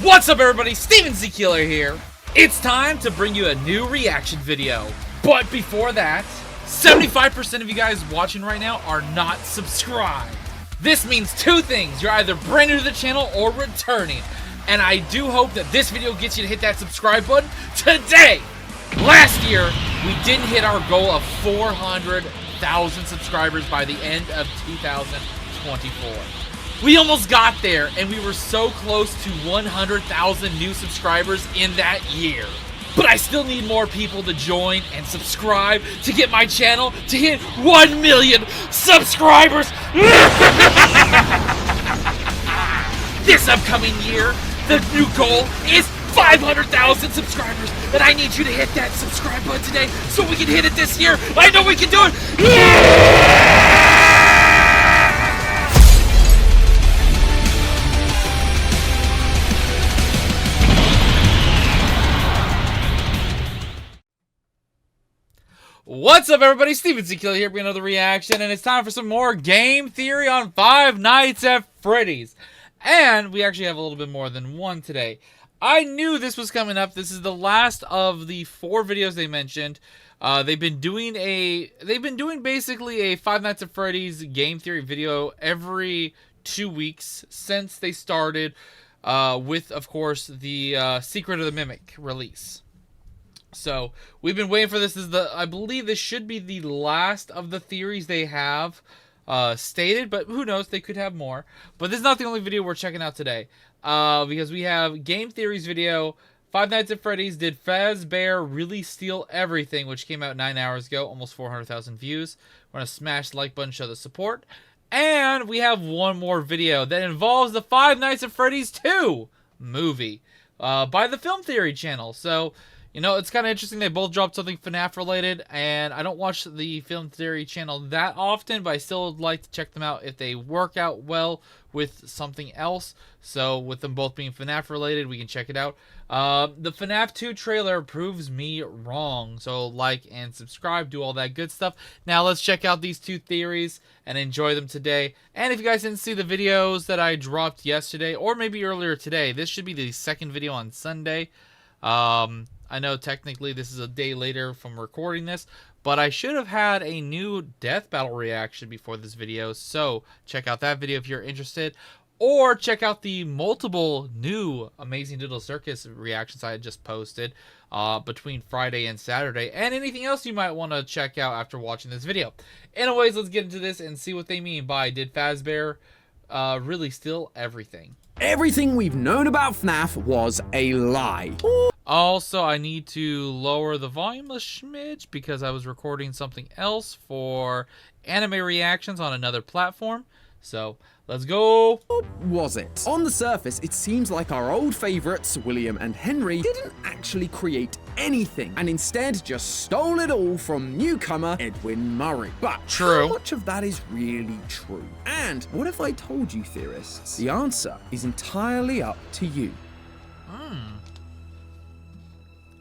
What's up everybody, Steven Z Killer here. It's time to bring you a new reaction video. But before that, 75% of you guys watching right now are not subscribed. This means two things. You're either brand new to the channel or returning. And I do hope that this video gets you to hit that subscribe button today. Last year, we didn't hit our goal of 400,000 subscribers by the end of 2024. We almost got there, and we were so close to 100,000 new subscribers in that year. But I still need more people to join and subscribe to get my channel to hit 1 million subscribers. This upcoming year, the new goal is 500,000 subscribers, and I need you to hit that subscribe button today so we can hit it this year. I know we can do it. What's up everybody, Steven Z Killer here with another reaction, and it's time for some more game theory on Five Nights at Freddy's. And we actually have a little bit more than one today. I knew this was coming up. This is the last of the 4 videos they mentioned. They've been doing basically a Five Nights at Freddy's game theory video every 2 weeks since they started with, of course, the Secret of the Mimic release. So we've been waiting for this. I believe this should be the last of the theories they have stated, but who knows, they could have more. But this is not the only video we're checking out today, because we have game theories video. Five Nights at Freddy's, did Fazbear really steal everything, which came out 9 hours ago, almost 400,000 views. We're gonna smash the like button, show the support, and we have one more video that involves the Five Nights at Freddy's 2 movie by the Film Theory channel. So, you know, it's kind of interesting. They both dropped something FNAF related, and I don't watch the Film Theory channel that often, but I still would like to check them out if they work out well with something else. So with them both being FNAF related, we can check it out. The FNAF 2 trailer proves me wrong, so like and subscribe, do all that good stuff. Now let's check out these 2 theories and enjoy them today. And if you guys didn't see the videos that I dropped yesterday, or maybe earlier today, this should be the second video on Sunday. I know technically this is a day later from recording this, but I should have had a new death battle reaction before this video, so check out that video if you're interested, or check out the multiple new Amazing Doodle Circus reactions I had just posted between Friday and Saturday, and anything else you might want to check out after watching this video. Anyways, let's get into this and see what they mean by did Fazbear really steal everything. Everything we've known about FNAF was a lie. Also, I need to lower the volume a smidge because I was recording something else for anime reactions on another platform. So, let's go. Or was it? On the surface, it seems like our old favorites, William and Henry, didn't actually create anything, and instead just stole it all from newcomer Edwin Murray. But true. How much of that is really true? And what if I told you, theorists? The answer is entirely up to you.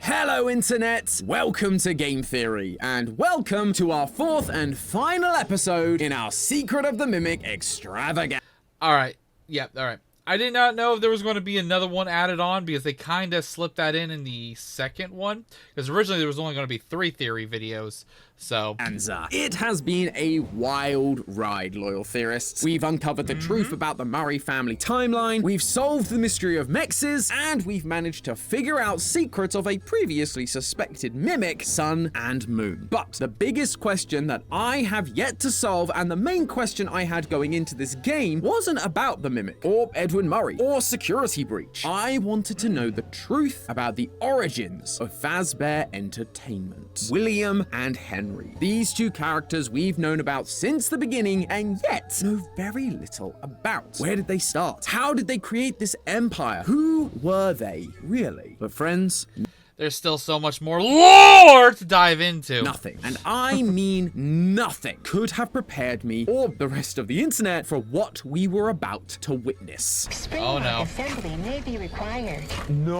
Hello Internet, welcome to Game Theory, and welcome to our 4th and final episode in our Secret of the Mimic extravaganza. Alright, alright. I did not know if there was going to be another one added on because they kind of slipped that in the second one. Because originally there was only going to be 3 theory videos, so... It has been a wild ride, loyal theorists. We've uncovered the truth about the Murray family timeline, we've solved the mystery of mexes, and we've managed to figure out secrets of a previously suspected mimic, sun and moon. But the biggest question that I have yet to solve, and the main question I had going into this game, wasn't about the mimic, or Edwin Murray, or security breach. I wanted to know the truth about the origins of Fazbear Entertainment. William and Henry. These 2 characters we've known about since the beginning and yet know very little about. Where did they start? How did they create this empire? Who were they, really? But friends, there's still so much more lore to dive into. Nothing, and I mean nothing, could have prepared me or the rest of the internet for what we were about to witness. Oh no. Assembly may be required. No!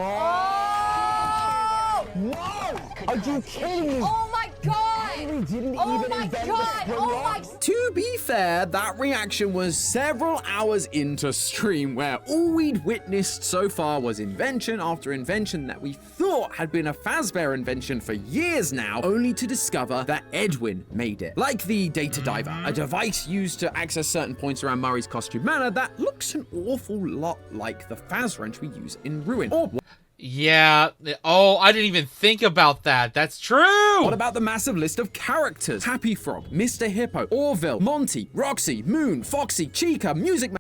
Whoa! Are you kidding me? Oh my god! Henry didn't Oh even my invent God! the Oh my... To be fair, that reaction was several hours into stream where all we'd witnessed so far was invention after invention that we thought had been a Fazbear invention for years now, only to discover that Edwin made it. Like the Data Diver, a device used to access certain points around Murray's costume manor that looks an awful lot like the Faz wrench we use in Ruin. Or Yeah. Oh, I didn't even think about that. That's true. what about the massive list of characters? Happy Frog, Mr. Hippo, Orville, Monty, Roxy, Moon, Foxy, Chica, Music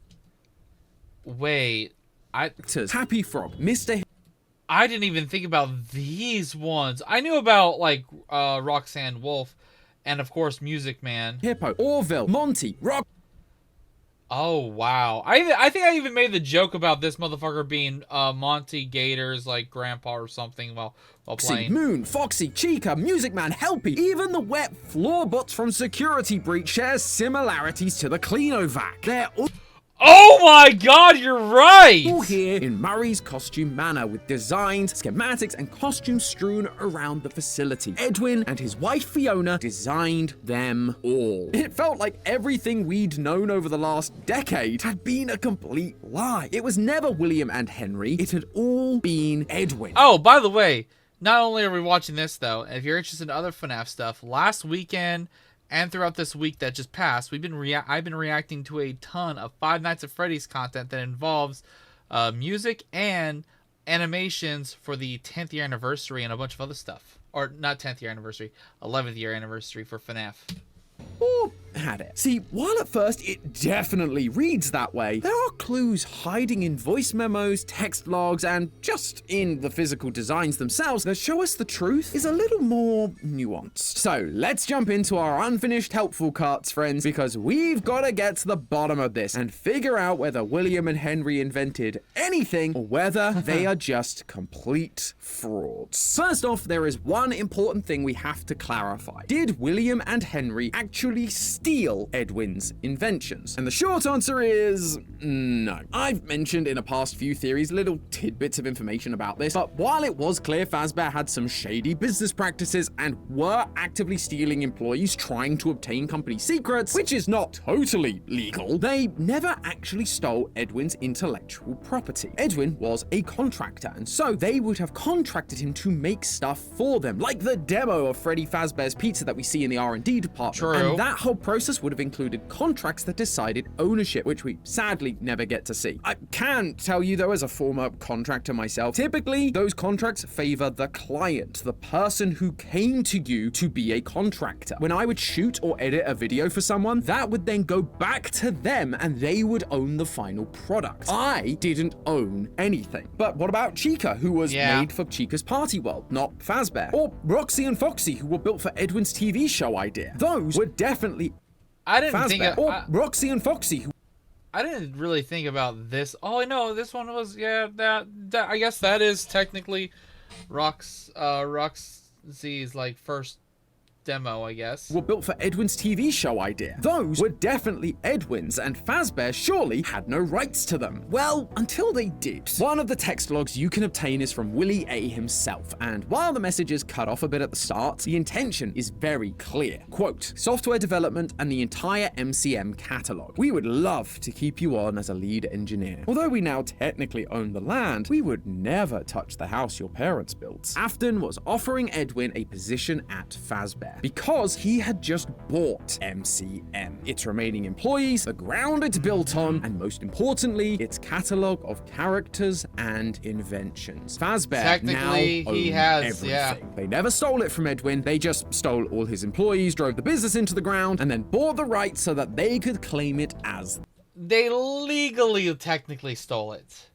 Wait. Actors. Happy Frog, Mr. I didn't even think about these ones. I knew about, like, Roxanne Wolf and, of course, Music Man. Hippo, Orville, Monty, Rock. Oh, wow. I think I even made the joke about this motherfucker being Monty Gator's, like, grandpa or something while playing. Moon, Foxy, Chica, Music Man, Helpy, even the wet floorbots from Security Breach share similarities to the Cleanovac. They're all Oh my god, you're right! here in Murray's costume manor with designs, schematics, and costumes strewn around the facility. Edwin and his wife Fiona designed them all. It felt like everything we'd known over the last decade had been a complete lie. It was never William and Henry, it had all been Edwin. Oh, by the way, not only are we watching this, though, if you're interested in other FNAF stuff, last weekend and throughout this week that just passed, I've been reacting to a ton of Five Nights at Freddy's content that involves music and animations for the 10th year anniversary and a bunch of other stuff. Or not 10th year anniversary, 11th year anniversary for FNAF. Or had it. See, while at first it definitely reads that way, there are clues hiding in voice memos, text logs, and just in the physical designs themselves that show us the truth is a little more nuanced. So let's jump into our unfinished helpful carts, friends, because we've got to get to the bottom of this and figure out whether William and Henry invented anything or whether they are just complete frauds. First off, there is one important thing we have to clarify. Did William and Henry actually steal Edwin's inventions? And the short answer is no. I've mentioned in a past few theories little tidbits of information about this, but while it was clear Fazbear had some shady business practices and were actively stealing employees trying to obtain company secrets, which is not totally legal, they never actually stole Edwin's intellectual property. Edwin was a contractor, and so they would have contracted him to make stuff for them, like the demo of Freddy Fazbear's Pizza that we see in the R&D department. True. And that whole process would have included contracts that decided ownership, which we sadly never get to see. I can tell you, though, as a former contractor myself, typically those contracts favor the client, the person who came to you to be a contractor. When I would shoot or edit a video for someone, that would then go back to them and they would own the final product. I didn't own anything. But what about Chica, who was made for Chica's Party World, not Fazbear? Or Roxy and Foxy, who were built for Edwin's TV show idea? Those were definitely I didn't Fazbear. think Or Roxy and Foxy, who I didn't really think about this. Oh, I know this one was that I guess that is technically Roxy's like first demo, I guess. were built for Edwin's TV show idea. Those were definitely Edwin's, and Fazbear surely had no rights to them. Well, until they did. One of the text logs you can obtain is from Willie A himself, and while the message is cut off a bit at the start, the intention is very clear. Quote, software development and the entire MCM catalog. We would love to keep you on as a lead engineer. Although we now technically own the land, we would never touch the house your parents built. Afton was offering Edwin a position at Fazbear because he had just bought MCM, its remaining employees, the ground it's built on, and most importantly, its catalog of characters and inventions. Fazbear now owns everything. They never stole it from Edwin, they just stole all his employees, drove the business into the ground, and then bought the rights so that they could claim it as They legally technically stole it.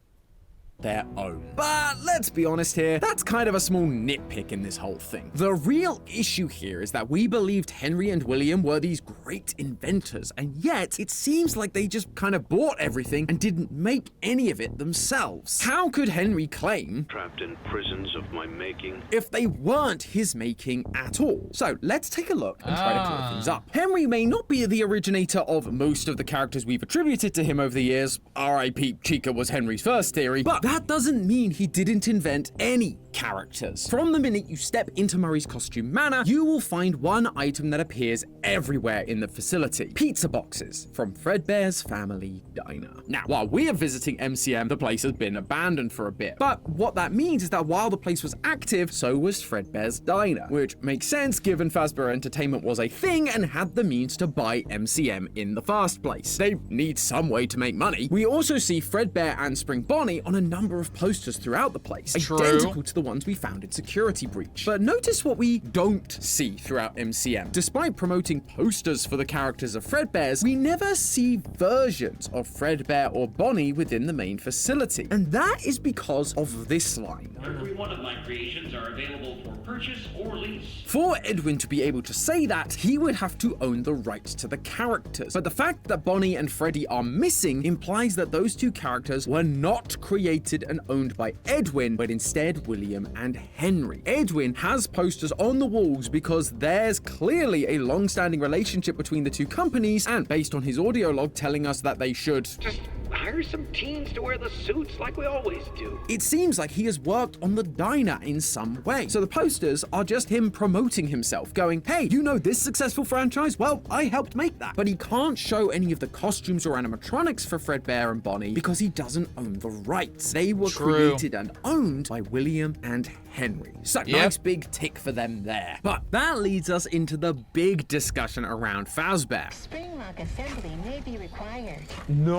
their own. But let's be honest here, that's kind of a small nitpick in this whole thing. The real issue here is that we believed Henry and William were these great inventors, and yet it seems like they just kind of bought everything and didn't make any of it themselves. How could Henry claim Trapped in prisons of my making if they weren't his making at all? So let's take a look and try to clear things up. Henry may not be the originator of most of the characters we've attributed to him over the years. R.I.P. Chica was Henry's first theory, but that doesn't mean he didn't invent any characters. From the minute you step into Murray's costume manor, you will find one item that appears everywhere in the facility: pizza boxes from Fredbear's family diner. Now, while we are visiting MCM, the place has been abandoned for a bit, but what that means is that while the place was active, so was Fredbear's diner, which makes sense given Fazbear Entertainment was a thing and had the means to buy MCM in the first place. They need some way to make money. We also see Fredbear and Spring Bonnie on a number of posters throughout the place, identical to the ones we found in Security Breach. But notice what we don't see throughout MCM. Despite promoting posters for the characters of Fredbear's, we never see versions of Fredbear or Bonnie within the main facility. And that is because of this line. Every one of my creations are available for purchase or lease. For Edwin to be able to say that, he would have to own the rights to the characters. But the fact that Bonnie and Freddy are missing implies that those two characters were not created and owned by Edwin, but instead William and Henry. Edwin has posters on the walls because there's clearly a long-standing relationship between the two companies, and based on his audio log telling us that they should Just hire some teens to wear the suits like we always do. it seems like he has worked on the diner in some way. So the posters are just him promoting himself, going, hey, you know this successful franchise? Well, I helped make that. But he can't show any of the costumes or animatronics for Fredbear and Bonnie because he doesn't own the rights. They were created and owned by William and Henry. So nice big tick for them there. But that leads us into the big discussion around Fazbear. Springlock assembly may be required. No!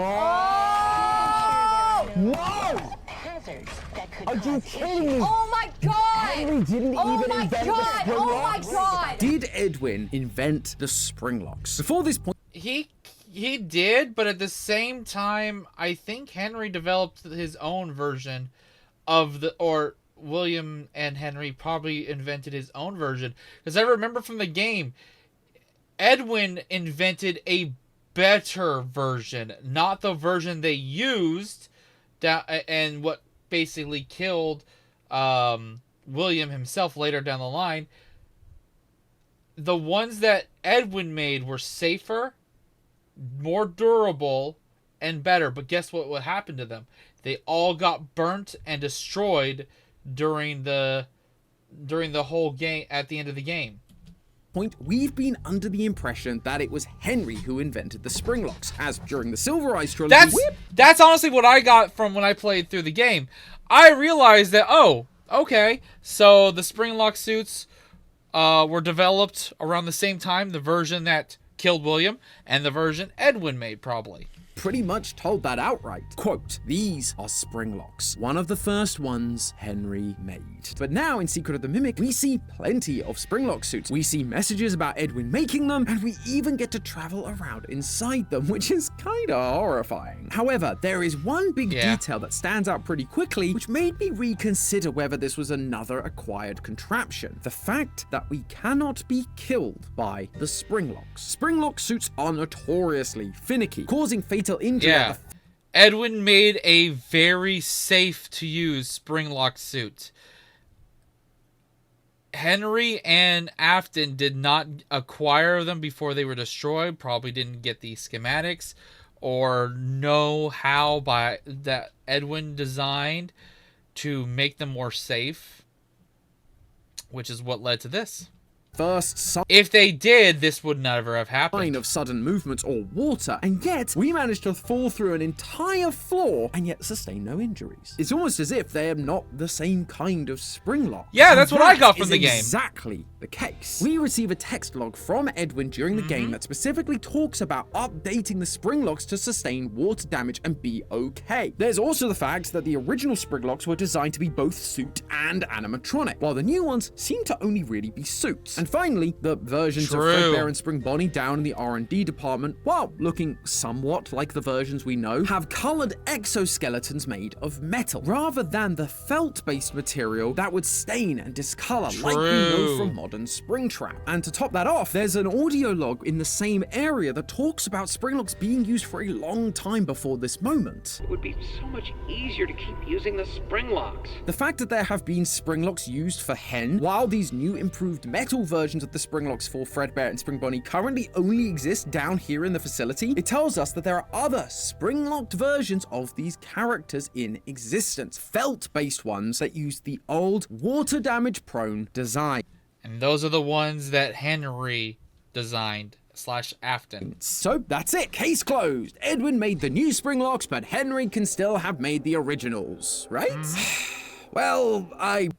Hazards that could Are you cause kidding me? Oh my god! Henry didn't Oh even my invent god! the Oh my springlock. god! Did Edwin invent the springlocks? Before this point, He did, but at the same time, I think Henry developed his own version of or William and Henry probably invented his own version. Because I remember from the game, Edwin invented a better version, not the version they used, and what basically killed William himself later down the line. The ones that Edwin made were safer, more durable, and better. But guess what happened to them? They all got burnt and destroyed during the whole game at the end of the game. We've been under the impression that it was Henry who invented the springlocks, as during the Silver Eyes trilogy. That's honestly what I got from when I played through the game. I realized that, oh, okay, so the springlock suits were developed around the same time, the version that killed William and the version Edwin made, probably. Pretty much told that outright. Quote, these are springlocks, one of the first ones Henry made. But now in Secret of the Mimic, we see plenty of springlock suits. We see messages about Edwin making them, and we even get to travel around inside them, which is kinda horrifying. However, there is one big detail that stands out pretty quickly, which made me reconsider whether this was another acquired contraption. The fact that we cannot be killed by the springlocks. Springlock suits are notoriously finicky, causing fatal injury. Edwin made a very safe to use springlock suit. Henry and Afton did not acquire them before they were destroyed, probably didn't get the schematics or know how that Edwin designed to make them more safe, which is what led to this. If they did, this would never have happened. Of sudden movements or water, and yet we managed to fall through an entire floor and yet sustain no injuries. It's almost as if they are not the same kind of springlock. Yeah, that's what I got from the game. Exactly the case. We receive a text log from Edwin during the game that specifically talks about updating the springlocks to sustain water damage and be okay. There's also the fact that the original springlocks were designed to be both suit and animatronic, while the new ones seem to only really be suits. And finally, the versions of Fredbear and Spring Bonnie down in the R&D department, while looking somewhat like the versions we know, have colored exoskeletons made of metal, rather than the felt-based material that would stain and discolor like we know from modern Springtrap. And to top that off, there's an audio log in the same area that talks about springlocks being used for a long time before this moment. It would be so much easier to keep using the springlocks. The fact that there have been springlocks used for Hen, while these new improved metal versions versions of the Springlocks for Fredbear and Spring Bonnie currently only exist down here in the facility, it tells us that there are other spring-locked versions of these characters in existence, felt-based ones that use the old water damage prone design. And those are the ones that Henry designed / Afton. So that's it, case closed. Edwin made the new Springlocks, but Henry can still have made the originals, right? Well, I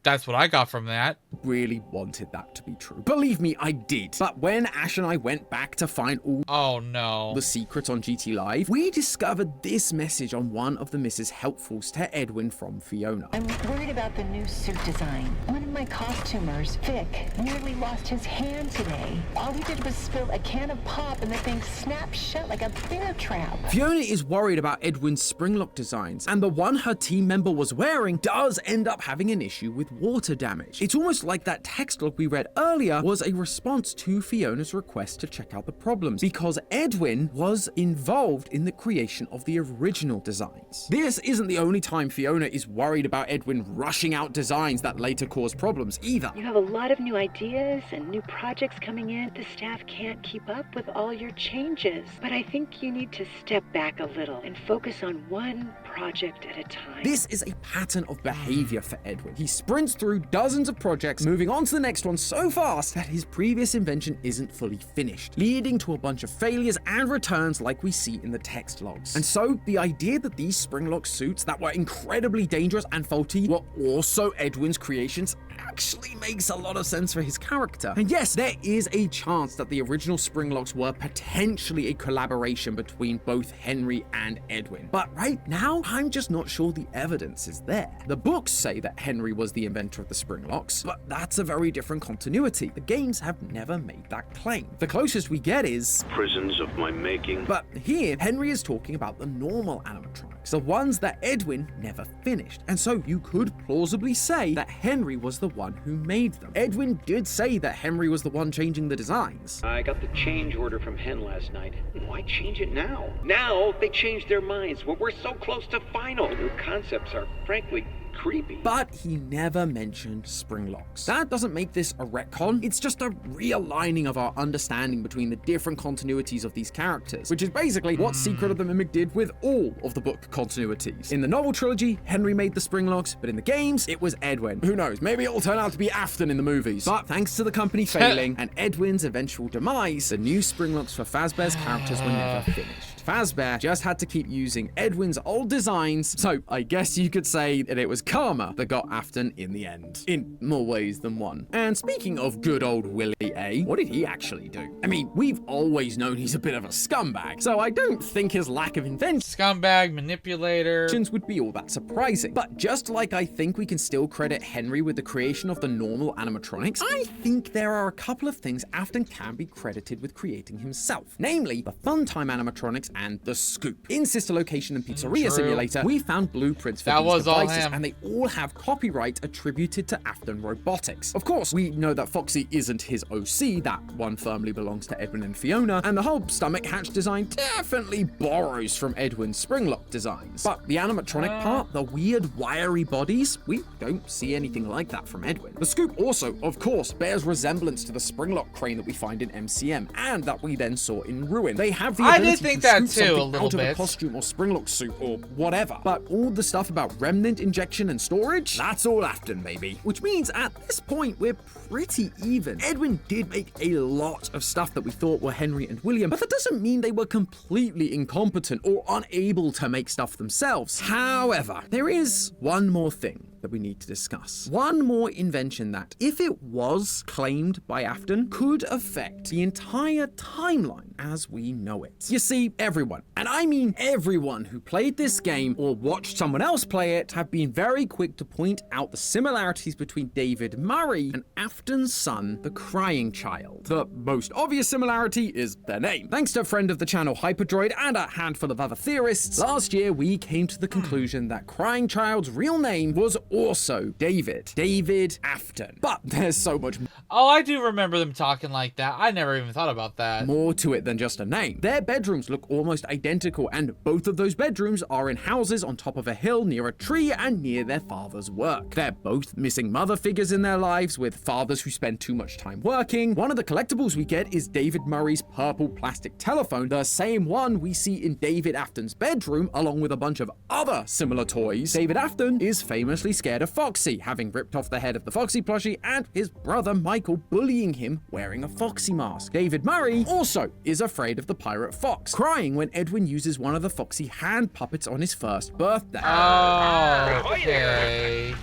That's what I got from that. really wanted that to be true. Believe me, I did. But when Ash and I went back to find all Oh no. the secrets on GT Live, we discovered this message on one of the Mrs. Helpfuls to Edwin from Fiona. I'm worried about the new suit design. One of my costumers, Vic, nearly lost his hand today. All he did was spill a can of pop and the thing snapped shut like a bear trap. Fiona is worried about Edwin's Springlock designs, and the one her team member was wearing does end up having an issue with water damage. It's almost like that text log we read earlier was a response to Fiona's request to check out the problems, because Edwin was involved in the creation of the original designs. This isn't the only time Fiona is worried about Edwin rushing out designs that later cause problems either. You have a lot of new ideas and new projects coming in. The staff can't keep up with all your changes. But I think you need to step back a little and focus on one project at a time. This is a pattern of behavior for Edwin. He sprints through dozens of projects, moving on to the next one so fast that his previous invention isn't fully finished, leading to a bunch of failures and returns like we see in the text logs. And so the idea that these Springlock suits that were incredibly dangerous and faulty were also Edwin's creations actually makes a lot of sense for his character. And yes, there is a chance that the original Springlocks were potentially a collaboration between both Henry and Edwin. But right now, I'm just not sure the evidence is there. The books say that Henry was the inventor of the Springlocks, but that's a very different continuity. The games have never made that claim. The closest we get is Prisons of my making. but here, Henry is talking about the normal animatronics, the ones that Edwin never finished. And so you could plausibly say that Henry was the one who made them. Edwin did say that Henry was the one changing the designs. I got the change order from Hen last night. Why change it now? Now they changed their minds when we're so close to final. The new concepts are frankly creepy. But he never mentioned Springlocks. That doesn't make this a retcon, it's just a realigning of our understanding between the different continuities of these characters, which is basically what Secret of the Mimic did with all of the book continuities. In the novel trilogy, Henry made the Springlocks, but in the games, it was Edwin. Who knows, maybe it'll turn out to be Afton in the movies. But thanks to the company failing and Edwin's eventual demise, the new Springlocks for Fazbear's characters were never finished. Fazbear just had to keep using Edwin's old designs, so I guess you could say that it was karma that got Afton in the end, in more ways than one. And speaking of good old Willie A, what did he actually do? I mean, we've always known he's a bit of a scumbag, so I don't think his lack of inventions Scumbag, manipulator. would be all that surprising. But just like I think we can still credit Henry with the creation of the normal animatronics, I think there are a couple of things Afton can be credited with creating himself, namely the Funtime animatronics and the Scoop. In Sister Location and Pizzeria True. Simulator, we found blueprints for That these was all devices, him. and they all have copyright attributed to Afton Robotics. Of course, we know that Foxy isn't his OC, that one firmly belongs to Edwin and Fiona, and the whole stomach hatch design definitely borrows from Edwin's Springlock designs. But the animatronic part, the weird wiry bodies, we don't see anything like that from Edwin. The Scoop also, of course, bears resemblance to the Springlock crane that we find in MCM, and that we then saw in Ruin. They have the I ability did think to that scoop too, something a little out of a bit. costume or Springlock suit or whatever. But all the stuff about remnant injection and storage, that's all Afton, baby. Which means at this point, we're pretty even. Edwin did make a lot of stuff that we thought were Henry and William, but that doesn't mean they were completely incompetent or unable to make stuff themselves. However, there is one more thing that we need to discuss. One more invention that, if it was claimed by Afton, could affect the entire timeline as we know it. You see, everyone, and I mean everyone who played this game or watched someone else play it, have been very quick to point out the similarities between David Murray and Afton's son, the Crying Child. The most obvious similarity is their name. Thanks to a friend of the channel, Hyperdroid, and a handful of other theorists, last year we came to the conclusion that Crying Child's real name was also David Afton. But there's so much Oh, I do remember them talking like that. I never even thought about that. More to it than just a name. Their bedrooms look almost identical, and both of those bedrooms are in houses on top of a hill near a tree and near their father's work. They're both missing mother figures in their lives, with fathers who spend too much time working. One of the collectibles we get is David Murray's purple plastic telephone, the same one we see in David Afton's bedroom, along with a bunch of other similar toys. David Afton is famously scared of Foxy, having ripped off the head of the Foxy plushie, and his brother Michael bullying him wearing a Foxy mask. David Murray also is afraid of the pirate Fox, crying when Edwin uses one of the Foxy hand puppets on his first birthday. Oh, okay.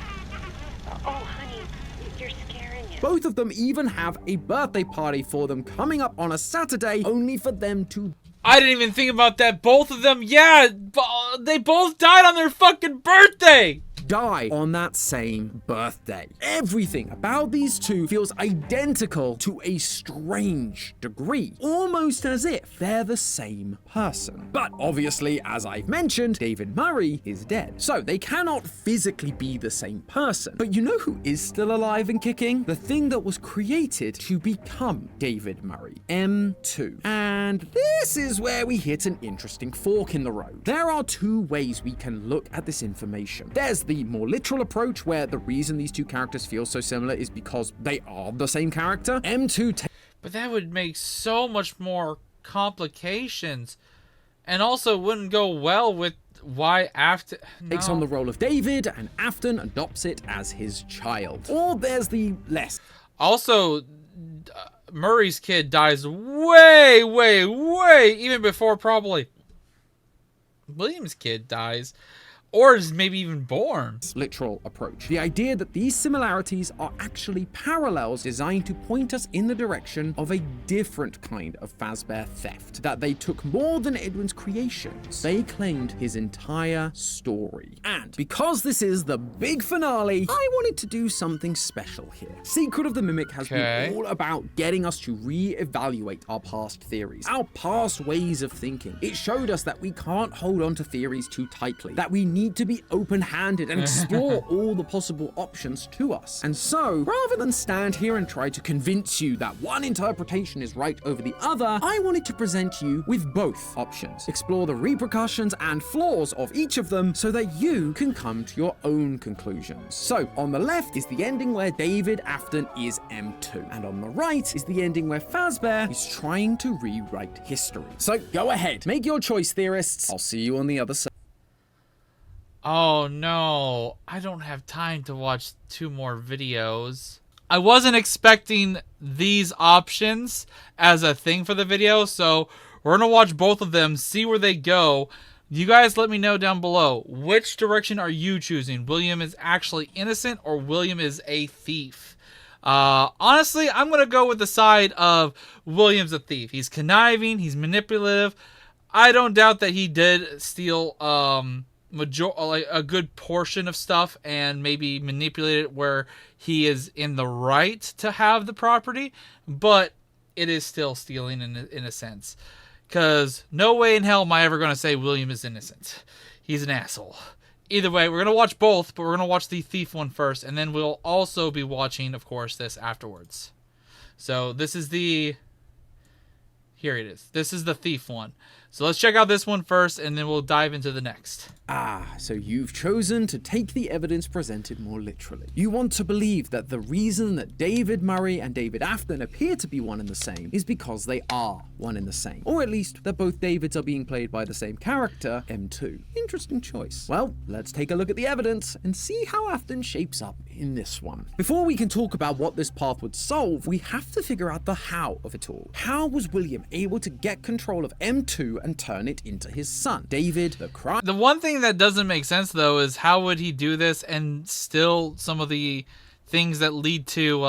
Oh, honey, you're scaring him. Both of them even have a birthday party for them coming up on a Saturday, only for them to I didn't even think about that. Both of them, yeah, they both died on their fucking birthday. die on that same birthday. Everything about these two feels identical to a strange degree, almost as if they're the same person. But obviously, as I've mentioned, David Murray is dead, so they cannot physically be the same person. But you know who is still alive and kicking? The thing that was created to become David Murray, M2. And this is where we hit an interesting fork in the road. There are two ways we can look at this information. There's the more literal approach, where the reason these two characters feel so similar is because they are the same character. M2 But that would make so much more complications, and also wouldn't go well with why Afton takes on the role of David, and Afton adopts it as his child. Or there's the less. Also, Murray's kid dies way even before probably William's kid dies, or is maybe even born. Literal approach. The idea that these similarities are actually parallels designed to point us in the direction of a different kind of Fazbear theft. That they took more than Edwin's creations. They claimed his entire story. And because this is the big finale, I wanted to do something special here. Secret of the Mimic has been all about getting us to re-evaluate our past theories, our past ways of thinking. It showed us that we can't hold on to theories too tightly, that we need to be open-handed and explore all the possible options to us. And so, rather than stand here and try to convince you that one interpretation is right over the other, I wanted to present you with both options, explore the repercussions and flaws of each of them so that you can come to your own conclusions. So, on the left is the ending where David Afton is M2, and on the right is the ending where Fazbear is trying to rewrite history. So, go ahead, make your choice, theorists. I'll see you on the other side. Oh no, I don't have time to watch 2 more videos. I wasn't expecting these options as a thing for the video, so we're gonna watch both of them, see where they go. You guys let me know down below, which direction are you choosing? William is actually innocent, or William is a thief? Honestly, I'm gonna go with the side of William's a thief. He's conniving, he's manipulative. I don't doubt that he did steal like a good portion of stuff and maybe manipulate it where he is in the right to have the property, but it is still stealing in a sense, because no way in hell am I ever going to say William is innocent. He's an asshole. Either way, we're going to watch both, but we're going to watch the thief one first, and then we'll also be watching, of course, this afterwards. So this is the... Here it is. This is the thief one. So let's check out this one first, and then we'll dive into the next. Ah, so you've chosen to take the evidence presented more literally. You want to believe that the reason that David Murray and David Afton appear to be one and the same is because they are one and the same. Or at least that both Davids are being played by the same character, M2. Interesting choice. Well, let's take a look at the evidence and see how Afton shapes up in this one. Before we can talk about what this path would solve, we have to figure out the how of it all. How was William able to get control of M2 and turn it into his son? David, the one thing that doesn't make sense though is how would he do this and still some of the things that lead to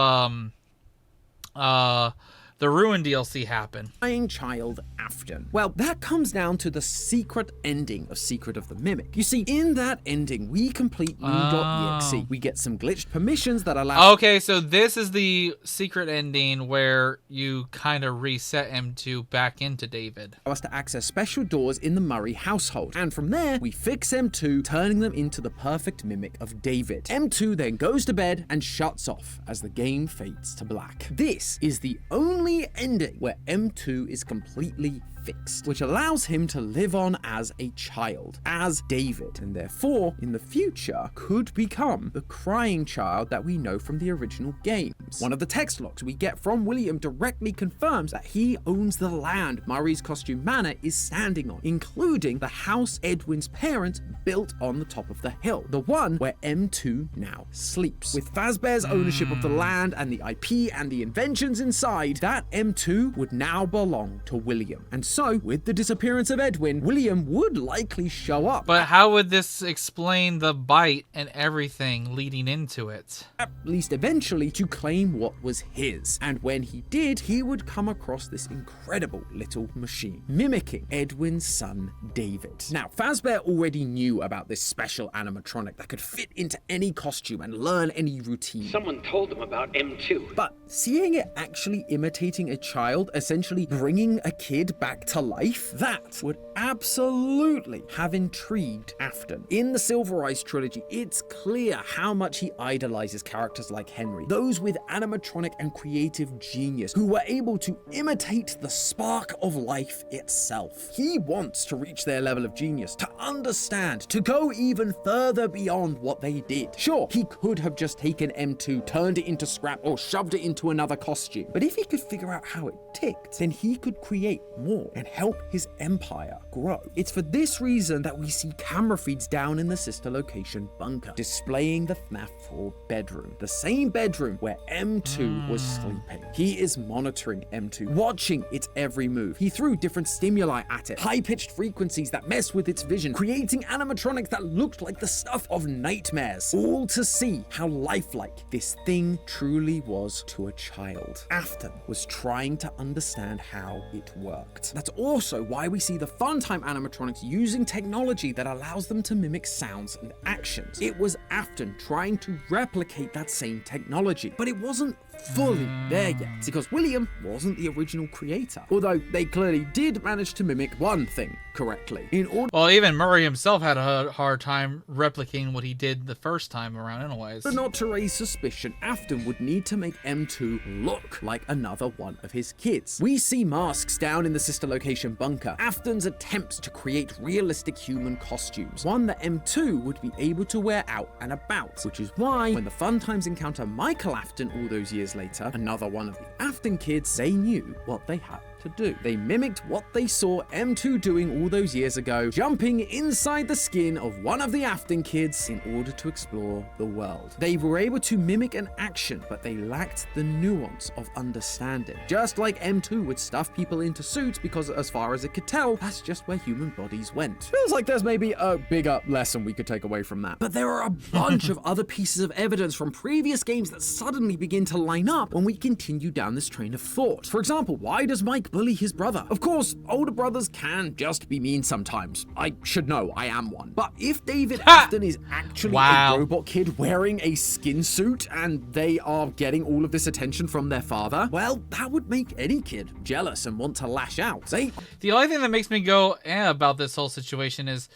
the the Ruin DLC happen? Crying child Afton. Well, that comes down to the secret ending of Secret of the Mimic. You see, in that ending, we complete new.exe. We get some glitched permissions that allow... Okay, so this is the secret ending where you kind of reset M2 back into David. ...us to access special doors in the Murray household. And from there, we fix M2, turning them into the perfect mimic of David. M2 then goes to bed and shuts off as the game fades to black. This is the only ending where M2 is completely fixed, which allows him to live on as a child, as David, and therefore, in the future, could become the crying child that we know from the original games. One of the text logs we get from William directly confirms that he owns the land Murray's costume manor is standing on, including the house Edwin's parents built on the top of the hill, the one where M2 now sleeps. With Fazbear's ownership of the land and the IP and the inventions inside, that M2 would now belong to William. And so, with the disappearance of Edwin, William would likely show up. But how would this explain the bite and everything leading into it? At least eventually to claim what was his. And when he did, he would come across this incredible little machine, mimicking Edwin's son, David. Now, Fazbear already knew about this special animatronic that could fit into any costume and learn any routine. Someone told him about M2. But seeing it actually imitating a child, essentially bringing a kid back to life, that would absolutely have intrigued Afton. In the Silver Eyes trilogy, it's clear how much he idolizes characters like Henry, those with animatronic and creative genius, who were able to imitate the spark of life itself. He wants to reach their level of genius, to understand, to go even further beyond what they did. Sure, he could have just taken M2, turned it into scrap, or shoved it into another costume, but if he could figure out how it ticked, then he could create more and help his empire grow. It's for this reason that we see camera feeds down in the sister location bunker, displaying the FNAF 4 bedroom, the same bedroom where M2 was sleeping. He is monitoring M2, watching its every move. He threw different stimuli at it, high-pitched frequencies that messed with its vision, creating animatronics that looked like the stuff of nightmares, all to see how lifelike this thing truly was to a child. Afton was trying to understand how it worked. That's also why we see the Funtime animatronics using technology that allows them to mimic sounds and actions. It was Afton trying to replicate that same technology, but it wasn't fully there yet, because William wasn't the original creator, although they clearly did manage to mimic one thing correctly. Well, even Murray himself had a hard time replicating what he did the first time around anyways. But not to raise suspicion, Afton would need to make M2 look like another one of his kids. We see masks down in the sister location bunker, Afton's attempts to create realistic human costumes, one that M2 would be able to wear out and about, which is why when the Funtimes encounter Michael Afton all those years later, another one of the Afton kids, they knew what they had to do. They mimicked what they saw M2 doing all those years ago, jumping inside the skin of one of the Afton kids in order to explore the world. They were able to mimic an action, but they lacked the nuance of understanding. Just like M2 would stuff people into suits because as far as it could tell, that's just where human bodies went. Feels like there's maybe a bigger lesson we could take away from that. But there are a bunch of other pieces of evidence from previous games that suddenly begin to line up when we continue down this train of thought. For example, why does Mike bully his brother? Of course, older brothers can just be mean sometimes. I should know, I am one. But if David Afton is actually a robot kid wearing a skin suit and they are getting all of this attention from their father, well, that would make any kid jealous and want to lash out. The only thing that makes me go about this whole situation is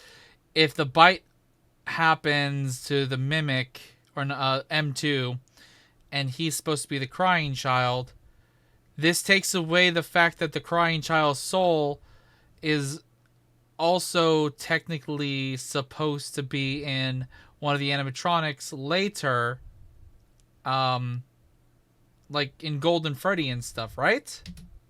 if the bite happens to the mimic or M2 and he's supposed to be the crying child, this takes away the fact that the crying child's soul is also technically supposed to be in one of the animatronics later, like in Golden Freddy and stuff, right?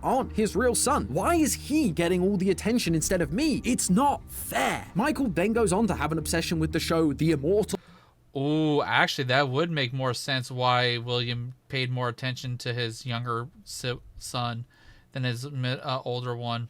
On his real son. Why is he getting all the attention instead of me? It's not fair. Michael then goes on to have an obsession with the show The Immortal. Oh, actually, that would make more sense why William paid more attention to his younger son than his older one.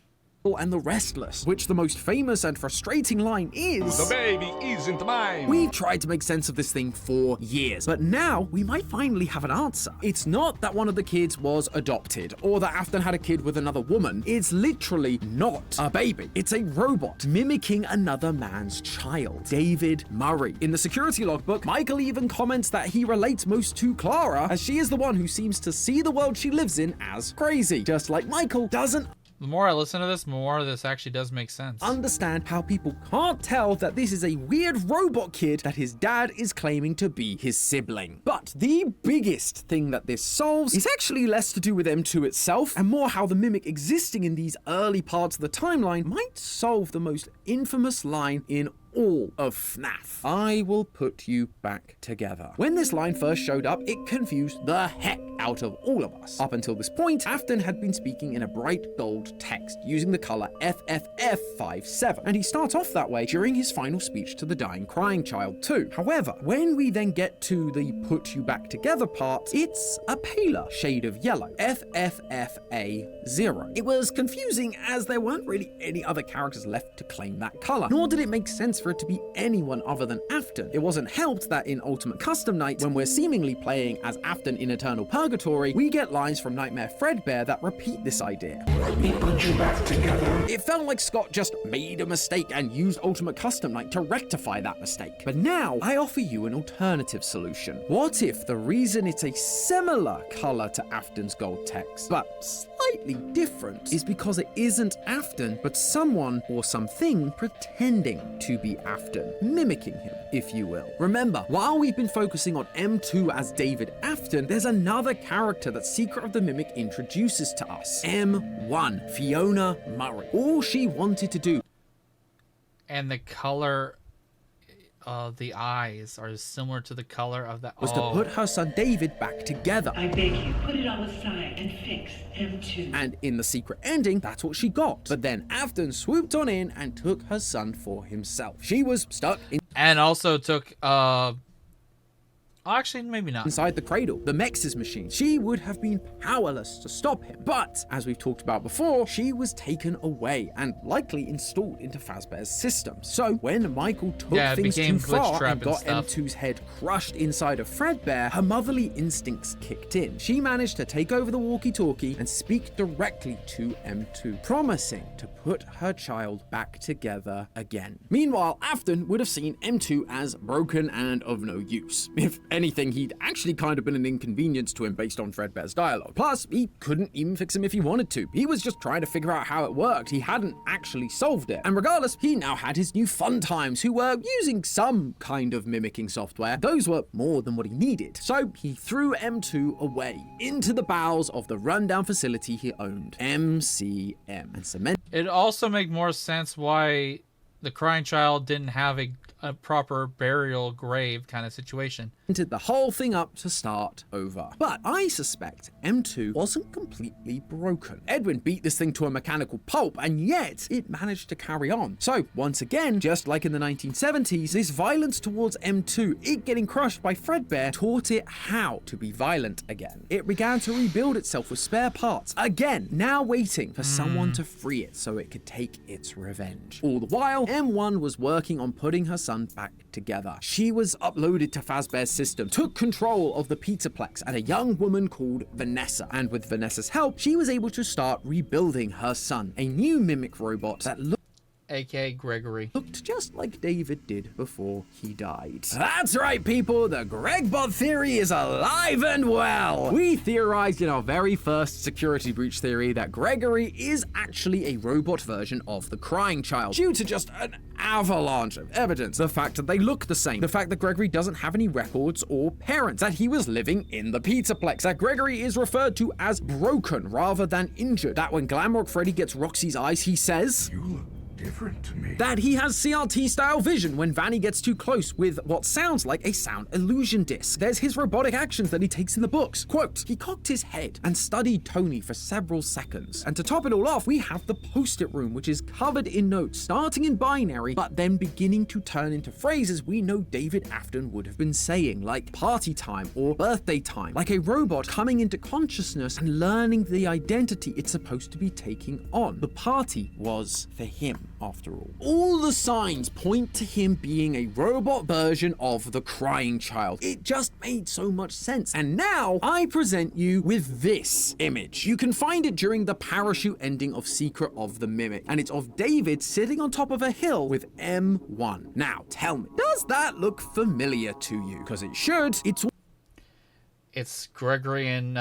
and the restless, which the most famous and frustrating line is, The baby isn't mine. we've tried to make sense of this thing for years, but now we might finally have an answer. It's not that one of the kids was adopted, or that Afton had a kid with another woman. It's literally not a baby. It's a robot mimicking another man's child, David Murray. In the security logbook, Michael even comments that he relates most to Clara, as she is the one who seems to see the world she lives in as crazy, just like Michael doesn't The more I listen to this, the more this actually does make sense. understand how people can't tell that this is a weird robot kid that his dad is claiming to be his sibling. But the biggest thing that this solves is actually less to do with M2 itself and more how the mimic existing in these early parts of the timeline might solve the most infamous line in all of FNAF. I will put you back together. When this line first showed up, it confused the heck out of all of us. Up until this point, Afton had been speaking in a bright gold text using the color FFF57, and he starts off that way during his final speech to the dying crying child too. However, when we then get to the put you back together part, it's a paler shade of yellow, FFFA0. It was confusing as there weren't really any other characters left to claim that color, nor did it make sense for it to be anyone other than Afton. It wasn't helped that in Ultimate Custom Night, when we're seemingly playing as Afton in Eternal Purgatory, we get lines from Nightmare Fredbear that repeat this idea. Let me put you back together. It felt like Scott just made a mistake and used Ultimate Custom Night to rectify that mistake. But now, I offer you an alternative solution. What if the reason it's a similar color to Afton's gold text, but slightly different, is because it isn't Afton, but someone or something pretending to be Afton, mimicking him, if you will. Remember, while we've been focusing on M2 as David Afton, there's another character that Secret of the Mimic introduces to us. M1, Fiona Murray. All she wanted to do And the color of the eyes are similar to the color of the... was to put her son David back together. I beg you, put it all aside and fix M2. And in the secret ending, that's what she got. But then Afton swooped on in and took her son for himself. She was stuck And also took, actually, maybe not. inside the cradle, the Mex's machine. She would have been powerless to stop him. But, as we've talked about before, she was taken away and likely installed into Fazbear's system. So, when Michael took it things became too glitch far trap and and got stuff. M2's head crushed inside of Fredbear, her motherly instincts kicked in. She managed to take over the walkie-talkie and speak directly to M2, promising to put her child back together again. Meanwhile, Afton would have seen M2 as broken and of no use. If anything, he'd actually kind of been an inconvenience to him based on Fredbear's dialogue. Plus, he couldn't even fix him if he wanted to. He was just trying to figure out how it worked. He hadn't actually solved it. And regardless, he now had his new fun times, who were using some kind of mimicking software. Those were more than what he needed. So he threw M2 away into the bowels of the rundown facility he owned, MCM, and cemented It also make more sense why the crying child didn't have a proper burial grave kind of situation. the whole thing up to start over. But I suspect M2 wasn't completely broken. Edwin beat this thing to a mechanical pulp, and yet it managed to carry on. So, once again, just like in the 1970s, this violence towards M2, it getting crushed by Fredbear, taught it how to be violent again. It began to rebuild itself with spare parts, again, now waiting for someone to free it so it could take its revenge. All the while, M1 was working on putting her son back together. She was uploaded to Fazbear's system, took control of the Pizzaplex and a young woman called Vanessa. And with Vanessa's help, she was able to start rebuilding her son, a new mimic robot that AKA Gregory. looked just like David did before he died. That's right, people, the Gregbot theory is alive and well! We theorized in our very first security breach theory that Gregory is actually a robot version of the crying child, due to just an avalanche of evidence. The fact that they look the same, the fact that Gregory doesn't have any records or parents, that he was living in the Pizzaplex, that Gregory is referred to as broken rather than injured, that when Glamrock Freddy gets Roxy's eyes, he says, You look different to me. That he has CRT-style vision when Vanny gets too close with what sounds like a sound illusion disc. There's his robotic actions that he takes in the books. Quote, he cocked his head and studied Tony for several seconds. And to top it all off, we have the post-it room, which is covered in notes, starting in binary, but then beginning to turn into phrases we know David Afton would have been saying, like party time or birthday time, like a robot coming into consciousness and learning the identity it's supposed to be taking on. The party was for him, after all. All the signs point to him being a robot version of the crying child. It just made so much sense. And now I present you with this image. You can find it during the parachute ending of Secret of the Mimic, and it's of David sitting on top of a hill with M1. Now, tell me, does that look familiar to you? Because it should. It's Gregory and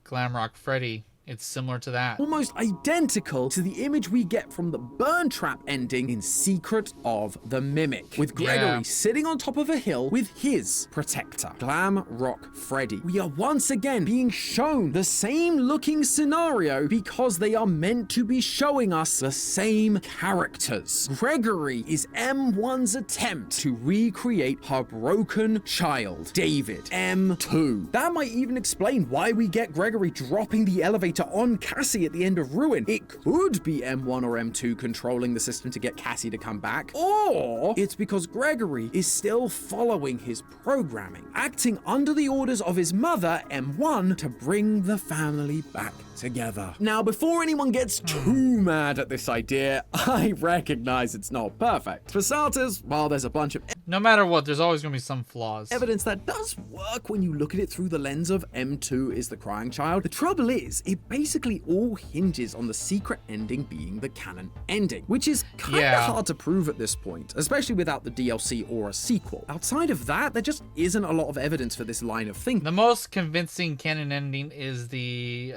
Glamrock Freddy. It's similar to that. Almost identical to the image we get from the burn trap ending in Secret of the Mimic, with Gregory sitting on top of a hill with his protector, Glamrock Freddy. We are once again being shown the same looking scenario because they are meant to be showing us the same characters. Gregory is M1's attempt to recreate her broken child, David, M2. That might even explain why we get Gregory dropping the elevator on Cassie at the end of Ruin. It could be M1 or M2 controlling the system to get Cassie to come back, or it's because Gregory is still following his programming, acting under the orders of his mother, M1, to bring the family back together. Now, before anyone gets too mad at this idea, I recognize it's not perfect. For starters, while there's a bunch of No matter what, there's always going to be some flaws. evidence that does work when you look at it through the lens of M2 is the crying child, the trouble is, it basically all hinges on the secret ending being the canon ending, which is kind of hard to prove at this point, especially without the DLC or a sequel. Outside of that, there just isn't a lot of evidence for this line of thinking. The most convincing canon ending is the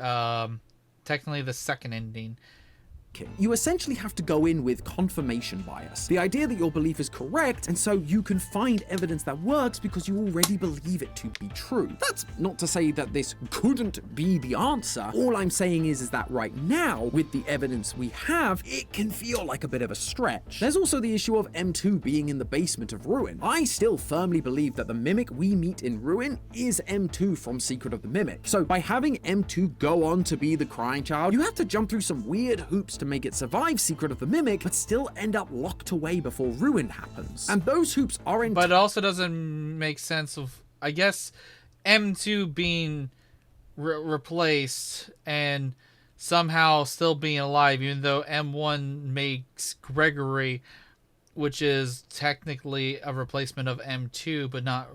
technically the second ending. You essentially have to go in with confirmation bias. The idea that your belief is correct, and so you can find evidence that works because you already believe it to be true. That's not to say that this couldn't be the answer. All I'm saying is that right now, with the evidence we have, it can feel like a bit of a stretch. There's also the issue of M2 being in the basement of Ruin. I still firmly believe that the Mimic we meet in Ruin is M2 from Secret of the Mimic. So by having M2 go on to be the crying child, you have to jump through some weird hoops to make it survive Secret of the Mimic, but still end up locked away before Ruin happens. And those hoops are in. But it also doesn't make sense of, I guess, M2 being replaced and somehow still being alive, even though M1 makes Gregory, which is technically a replacement of M2, but not.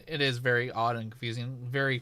It is very odd and confusing. Very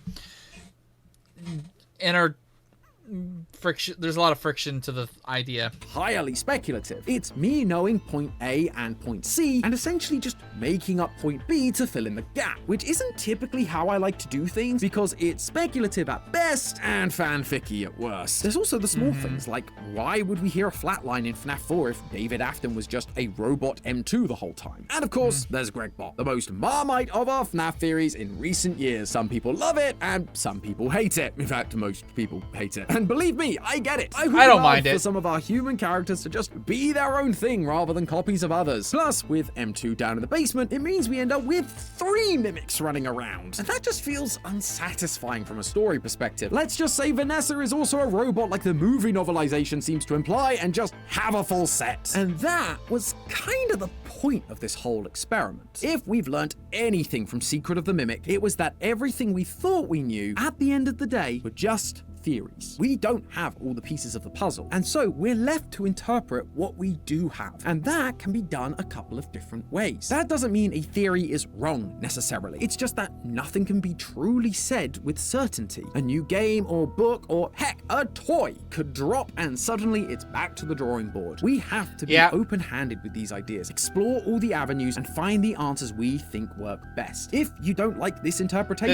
friction. There's a lot of friction to the idea. Highly speculative. It's me knowing point A and point C and essentially just making up point B to fill in the gap, which isn't typically how I like to do things because it's speculative at best and fanficky at worst. There's also the small things, like why would we hear a flatline in FNAF 4 if David Afton was just a robot M2 the whole time? And of course, there's Gregbot, the most Marmite of our FNAF theories in recent years. Some people love it and some people hate it. In fact, most people hate it. And believe me, I get it. I don't mind it. For some of our human characters to just be their own thing rather than copies of others. Plus, with M2 down in the basement, it means we end up with 3 mimics running around. And that just feels unsatisfying from a story perspective. Let's just say Vanessa is also a robot like the movie novelization seems to imply and just have a full set. And that was kind of the point of this whole experiment. If we've learnt anything from Secret of the Mimic, it was that everything we thought we knew at the end of the day were just theories. We don't have all the pieces of the puzzle, and so we're left to interpret what we do have, and that can be done a couple of different ways. That doesn't mean a theory is wrong necessarily. It's just that nothing can be truly said with certainty. A new game or book or heck, a toy could drop and suddenly it's back to the drawing board. We have to be open-handed with these ideas, explore all the avenues and find the answers we think work best. If you don't like this interpretation,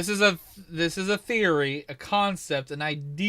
this is a theory, a concept, an idea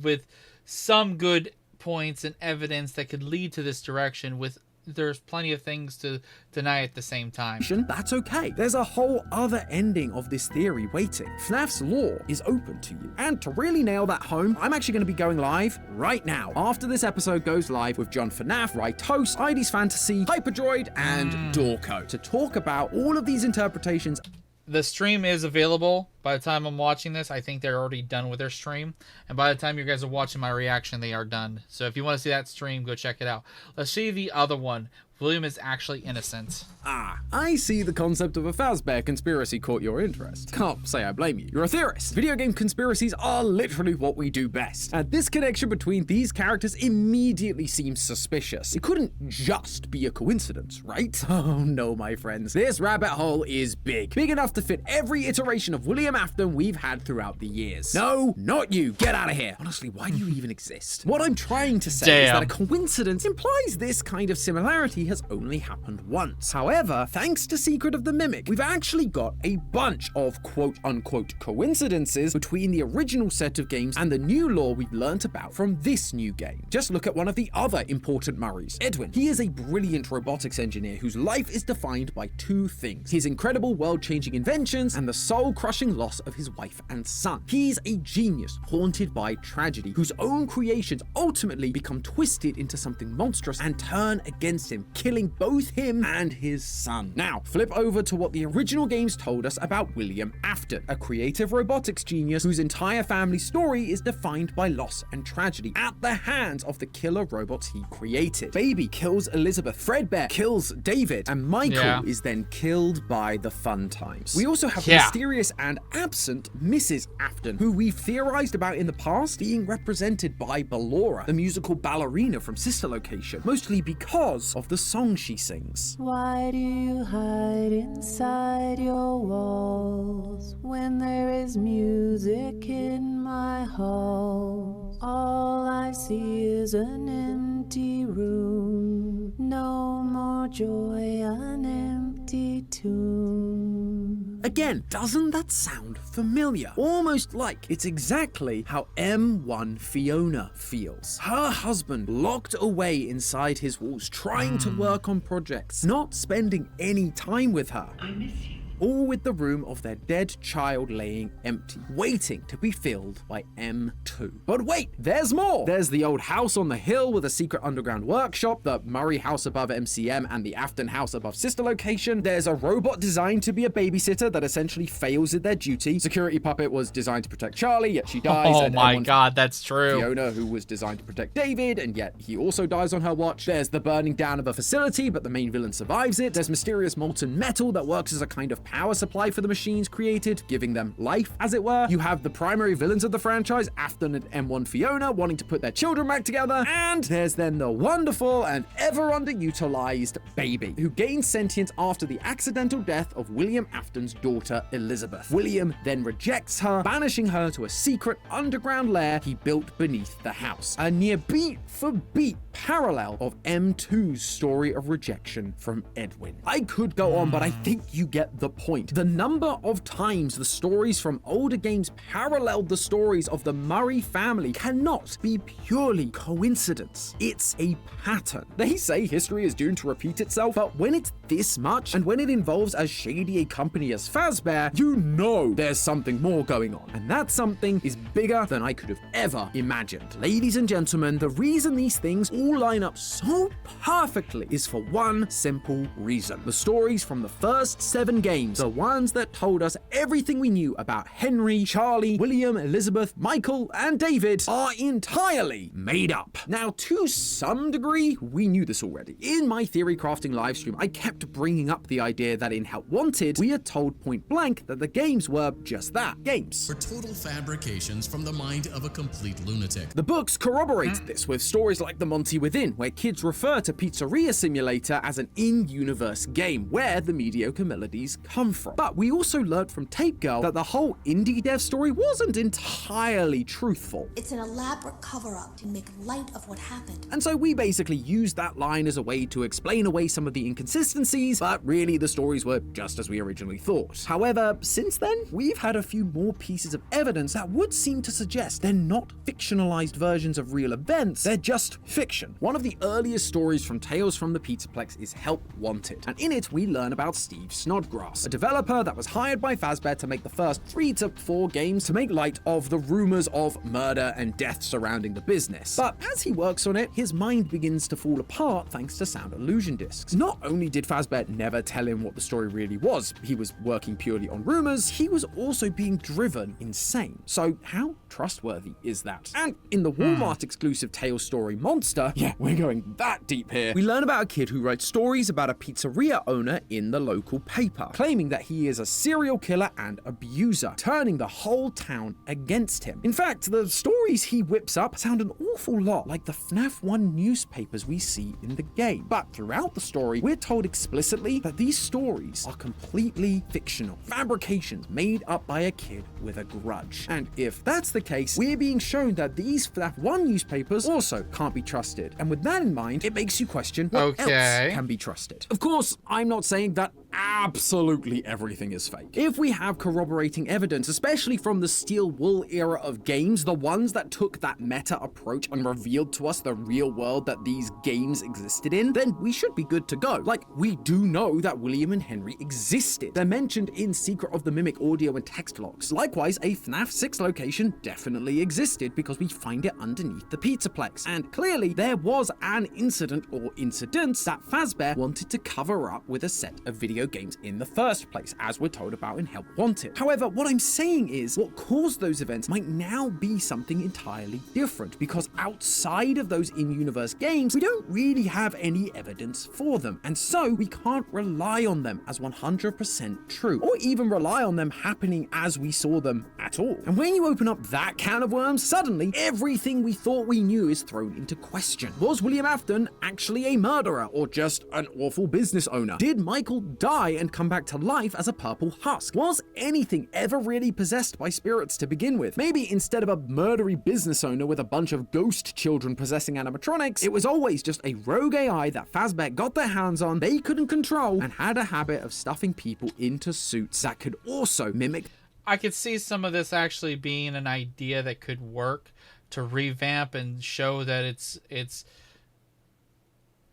with some good points and evidence that could lead to this direction with there's plenty of things to deny at the same time. That's okay. There's a whole other ending of this theory waiting. FNAF's lore is open to you. And to really nail that home, I'm actually going to be going live right now. After this episode goes live with John FNAF, Rytos, Heidi's Fantasy, Hyperdroid, and Dorko to talk about all of these interpretations. The stream is available. By the time I'm watching this, I think they're already done with their stream. And by the time you guys are watching my reaction, they are done. So if you want to see that stream, go check it out. Let's see the other one. William is actually innocent. I see the concept of a Fazbear conspiracy caught your interest. Can't say I blame you. You're a theorist. Video game conspiracies are literally what we do best. And this connection between these characters immediately seems suspicious. It couldn't just be a coincidence, right? Oh no, my friends. This rabbit hole is big. Big enough to fit every iteration of William Afton we've had throughout the years. No, not you. Get out of here. Honestly, why do you even exist? What I'm trying to say is that a coincidence implies this kind of similarity has only happened once. However, thanks to Secret of the Mimic, we've actually got a bunch of quote-unquote coincidences between the original set of games and the new lore we've learnt about from this new game. Just look at one of the other important Murrays, Edwin. He is a brilliant robotics engineer whose life is defined by two things: his incredible world-changing inventions and the soul-crushing loss of his wife and son. He's a genius haunted by tragedy, whose own creations ultimately become twisted into something monstrous and turn against him, killing both him and his son. Now, flip over to what the original games told us about William Afton, a creative robotics genius whose entire family story is defined by loss and tragedy at the hands of the killer robots he created. Baby kills Elizabeth, Fredbear kills David, and Michael is then killed by the Fun Times. We also have the mysterious and absent Mrs. Afton, who we've theorized about in the past being represented by Ballora, the musical ballerina from Sister Location, mostly because of the song she sings. Why do you hide inside your walls when there is music in my halls? All I see is an empty room, no more joy, an empty tomb. Again, doesn't that sound familiar? Almost like it's exactly how M1 Fiona feels. Her husband locked away inside his walls, trying to work on projects, not spending any time with her. I miss you. All with the room of their dead child laying empty, waiting to be filled by M2. But wait, there's more! There's the old house on the hill with a secret underground workshop, the Murray house above MCM, and the Afton house above Sister Location. There's a robot designed to be a babysitter that essentially fails in their duty. Security puppet was designed to protect Charlie, yet she dies. Oh my god, that's true. Fiona, who was designed to protect David, and yet he also dies on her watch. There's the burning down of a facility, but the main villain survives it. There's mysterious molten metal that works as a kind of power supply for the machines created, giving them life, as it were. You have the primary villains of the franchise, Afton and M1 Fiona, wanting to put their children back together. And there's then the wonderful and ever underutilized Baby, who gains sentience after the accidental death of William Afton's daughter, Elizabeth. William then rejects her, banishing her to a secret underground lair he built beneath the house. A near beat for beat parallel of M2's story of rejection from Edwin. I could go on, but I think you get the point. The number of times the stories from older games paralleled the stories of the Murray family cannot be purely coincidence. It's a pattern. They say history is doomed to repeat itself, but when it's this much, and when it involves as shady a company as Fazbear, you know there's something more going on. And that something is bigger than I could have ever imagined. Ladies and gentlemen, the reason these things all line up so perfectly is for one simple reason. The stories from the first 7 games, the ones that told us everything we knew about Henry, Charlie, William, Elizabeth, Michael, and David, are entirely made up. Now, to some degree, we knew this already. In my theory crafting livestream, I kept bringing up the idea that in Help Wanted, we had told point blank that the games were just that, games. For total fabrications from the mind of a complete lunatic. The books corroborate this with stories like The Monty Within, where kids refer to Pizzeria Simulator as an in-universe game, where the mediocre melodies come from. But we also learned from Tape Girl that the whole indie dev story wasn't entirely truthful. It's an elaborate cover-up to make light of what happened. And so we basically used that line as a way to explain away some of the inconsistencies, but really the stories were just as we originally thought. However, since then, we've had a few more pieces of evidence that would seem to suggest they're not fictionalized versions of real events, they're just fiction. One of the earliest stories from Tales from the Pizzaplex is Help Wanted, and in it we learn about Steve Snodgrass, a developer that was hired by Fazbear to make the first 3 to 4 games to make light of the rumors of murder and death surrounding the business. But as he works on it, his mind begins to fall apart thanks to sound illusion discs. Not only did Fazbear never tell him what the story really was, he was working purely on rumors, he was also being driven insane. So how trustworthy is that? And in the Walmart exclusive Tales story Monster, yeah, we're going that deep here, we learn about a kid who writes stories about a pizzeria owner in the local paper, claiming that he is a serial killer and abuser, turning the whole town against him. In fact, the stories he whips up sound an awful lot like the FNAF 1 newspapers we see in the game. But throughout the story, we're told explicitly that these stories are completely fictional, fabrications made up by a kid with a grudge. And if that's the case, we're being shown that these FNAF 1 newspapers also can't be trusted. And with that in mind, it makes you question what else can be trusted. Of course, I'm not saying that absolutely everything is fake. If we have corroborating evidence, especially from the Steel Wool era of games, the ones that took that meta approach and revealed to us the real world that these games existed in, then we should be good to go. Like, we do know that William and Henry existed. They're mentioned in Secret of the Mimic audio and text logs. Likewise, a FNAF 6 location definitely existed because we find it underneath the Pizzaplex. And clearly, there was an incident or incidents that Fazbear wanted to cover up with a set of video games in the first place, as we're told about in Help Wanted. However, what I'm saying is what caused those events might now be something entirely different, because outside of those in-universe games, we don't really have any evidence for them, and so we can't rely on them as 100% true, or even rely on them happening as we saw them at all. And when you open up that can of worms, suddenly everything we thought we knew is thrown into question. Was William Afton actually a murderer, or just an awful business owner? Did Michael die and come back to life as a purple husk? Was anything ever really possessed by spirits to begin with? Maybe instead of a murdery business owner with a bunch of ghost children possessing animatronics, it was always just a rogue AI that Fazbear got their hands on, they couldn't control, and had a habit of stuffing people into suits that could also mimic. I could see some of this actually being an idea that could work to revamp and show that it's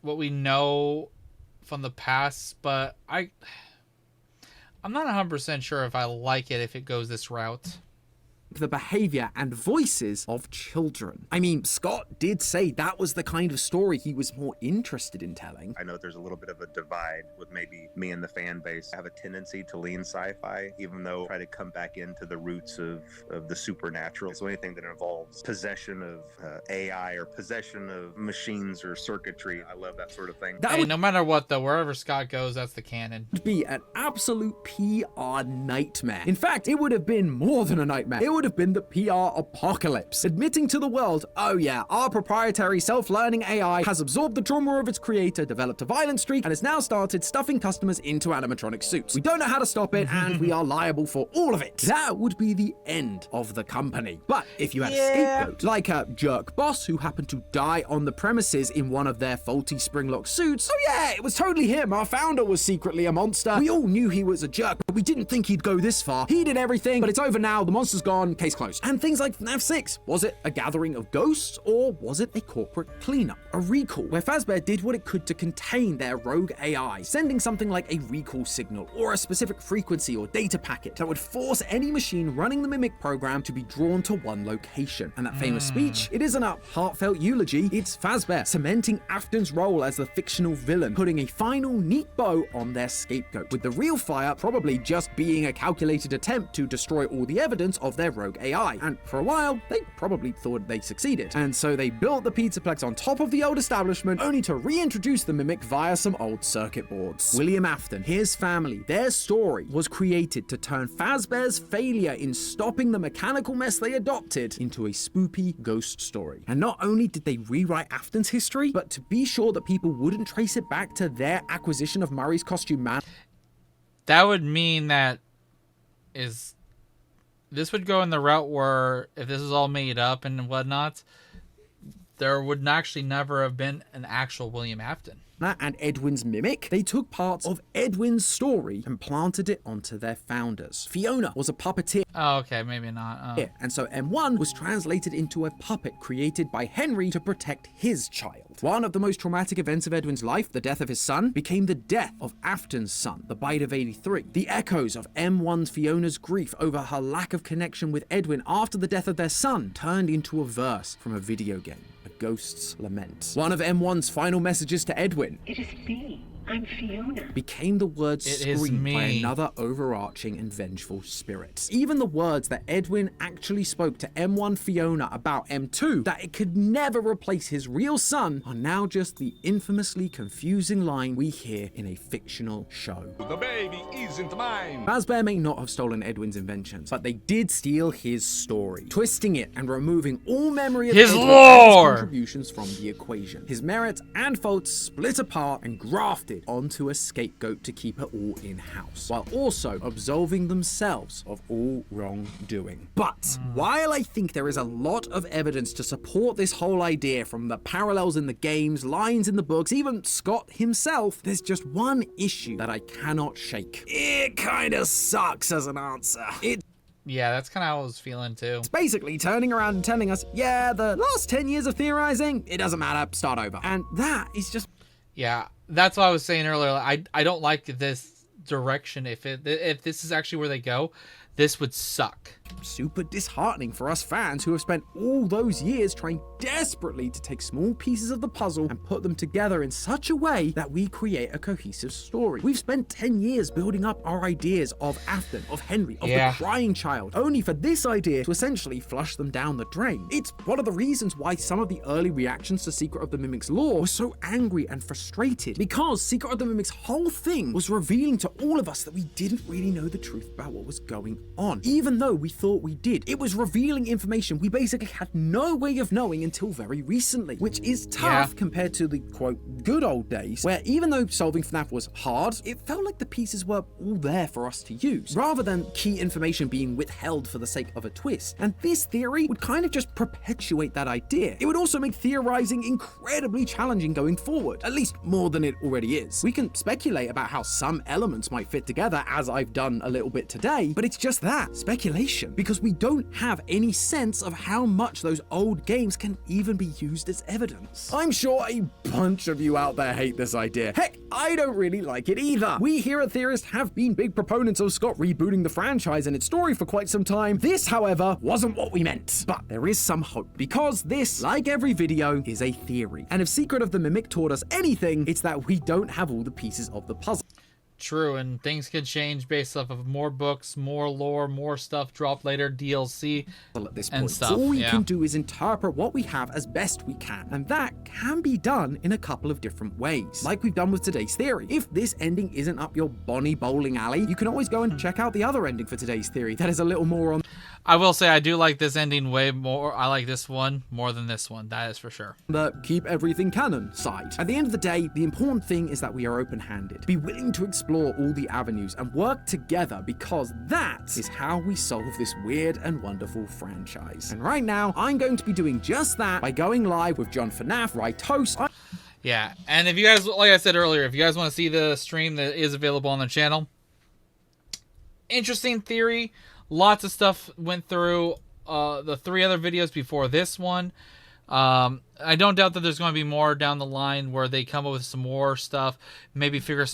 what we know from the past, but I'm not 100% sure if I like it if it goes this route. The behavior and voices of children. I mean, Scott did say that was the kind of story he was more interested in telling. I know there's a little bit of a divide with maybe me and the fan base. I have a tendency to lean sci-fi, even though I try to come back into the roots of the supernatural. So anything that involves possession of AI or possession of machines or circuitry, I love that sort of thing. Hey, no matter what though, wherever Scott goes, that's the canon. Would be an absolute PR nightmare. In fact, it would have been more than a nightmare. It would have been the PR apocalypse, admitting to the world, oh yeah, our proprietary self-learning AI has absorbed the trauma of its creator, developed a violent streak, and has now started stuffing customers into animatronic suits. We don't know how to stop it, and we are liable for all of it. That would be the end of the company. But if you had a scapegoat, like a jerk boss who happened to die on the premises in one of their faulty springlock suits, oh yeah, it was totally him. Our founder was secretly a monster. We all knew he was a jerk, but we didn't think he'd go this far. He did everything, but it's over now. The monster's gone. Case closed. And things like FNAF 6. Was it a gathering of ghosts, or was it a corporate cleanup? A recall, where Fazbear did what it could to contain their rogue AI, sending something like a recall signal, or a specific frequency or data packet that would force any machine running the Mimic program to be drawn to one location. And that famous speech, it isn't a heartfelt eulogy, it's Fazbear cementing Afton's role as the fictional villain, putting a final neat bow on their scapegoat, with the real fire probably just being a calculated attempt to destroy all the evidence of their rogue AI. And for a while, they probably thought they succeeded. And so they built the Pizzaplex on top of the old establishment, only to reintroduce the Mimic via some old circuit boards. William Afton, his family, their story was created to turn Fazbear's failure in stopping the mechanical mess they adopted into a spoopy ghost story. And not only did they rewrite Afton's history, but to be sure that people wouldn't trace it back to their acquisition of Murray's costume man. that would mean that this would go in the route where if this is all made up and whatnot, there would actually never have been an actual William Afton. And Edwin's mimic, they took parts of Edwin's story and planted it onto their founders. Fiona was a puppeteer. Oh, okay, maybe not. And so M1 was translated into a puppet created by Henry to protect his child. One of the most traumatic events of Edwin's life, the death of his son, became the death of Afton's son, the Bite of 83. The echoes of M1's Fiona's grief over her lack of connection with Edwin after the death of their son turned into a verse from a video game. Ghost's Lament. One of M1's final messages to Edwin, "It is me. I'm Fiona," became the words screamed by me. another overarching and vengeful spirit. Even the words that Edwin actually spoke to M1 Fiona about M2, that it could never replace his real son, are now just the infamously confusing line we hear in a fictional show. The baby isn't mine. Fazbear may not have stolen Edwin's inventions, but they did steal his story, twisting it and removing all memory of his Edwin lore, and his contributions from the equation. His merits and faults split apart and grafted onto a scapegoat to keep it all in-house, while also absolving themselves of all wrongdoing. But while I think there is a lot of evidence to support this whole idea, from the parallels in the games, lines in the books, even Scott himself, there's just one issue that I cannot shake. It kinda sucks as an answer. Yeah, that's kind of how I was feeling too. It's basically turning around and telling us, yeah, the last 10 years of theorizing, it doesn't matter, start over. And that is just... Yeah, that's what I was saying earlier. I don't like this direction. If this is actually where they go, this would suck. Super disheartening for us fans who have spent all those years trying desperately to take small pieces of the puzzle and put them together in such a way that we create a cohesive story. We've spent 10 years building up our ideas of Afton, of Henry, of the crying child, only for this idea to essentially flush them down the drain. It's one of the reasons why some of the early reactions to Secret of the Mimic's lore were so angry and frustrated, because Secret of the Mimic's whole thing was revealing to all of us that we didn't really know the truth about what was going on, even though we thought we did. It was revealing information we basically had no way of knowing until very recently, which is tough compared to the quote good old days, where even though solving FNAF was hard, it felt like the pieces were all there for us to use, rather than key information being withheld for the sake of a twist. And this theory would kind of just perpetuate that idea. It would also make theorizing incredibly challenging going forward, at least more than it already is. We can speculate about how some elements might fit together, as I've done a little bit today, but it's just that, speculation, because we don't have any sense of how much those old games can even be used as evidence. I'm sure a bunch of you out there hate this idea. Heck, I don't really like it either. We here at Theorist have been big proponents of Scott rebooting the franchise and its story for quite some time. This, however, wasn't what we meant. But there is some hope, because this, like every video, is a theory. And if Secret of the Mimic taught us anything, it's that we don't have all the pieces of the puzzle. True, and things could change based off of more books, more lore, more stuff dropped later, DLC, at this and point. stuff. All we can do is interpret what we have as best we can, and that can be done in a couple of different ways, like we've done with today's theory. If this ending isn't up your Bonnie bowling alley, you can always go and check out the other ending for today's theory that is a little more on... I will say I do like this ending way more. I like this one more than this one, that is for sure. The keep everything canon side. At the end of the day, the important thing is that we are open-handed, be willing to explore all the avenues and work together, because that is how we solve this weird and wonderful franchise. And right now, I'm going to be doing just that by going live with John FNAF, Right Toast. Yeah, and if you guys, like I said earlier, if you guys want to see the stream that is available on the channel, interesting theory. Lots of stuff went through the 3 other videos before this one. I don't doubt that there's going to be more down the line where they come up with some more stuff, maybe figure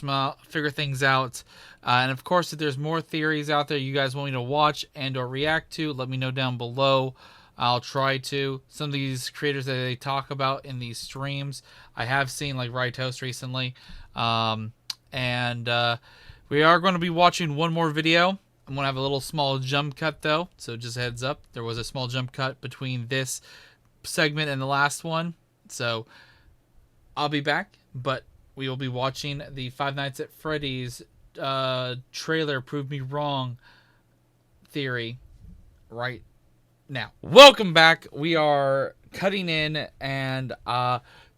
things out. And of course, if there's more theories out there you guys want me to watch and or react to, let me know down below. I'll try to. Some of these creators that they talk about in these streams, I have seen, like Right Toast recently. We are going to be watching one more video. I'm going to have a little small jump cut though, so just a heads up. There was a small jump cut between this segment and the last one, so I'll be back, but we will be watching the Five Nights at Freddy's trailer Prove Me Wrong theory right now. Welcome back. We are cutting in, and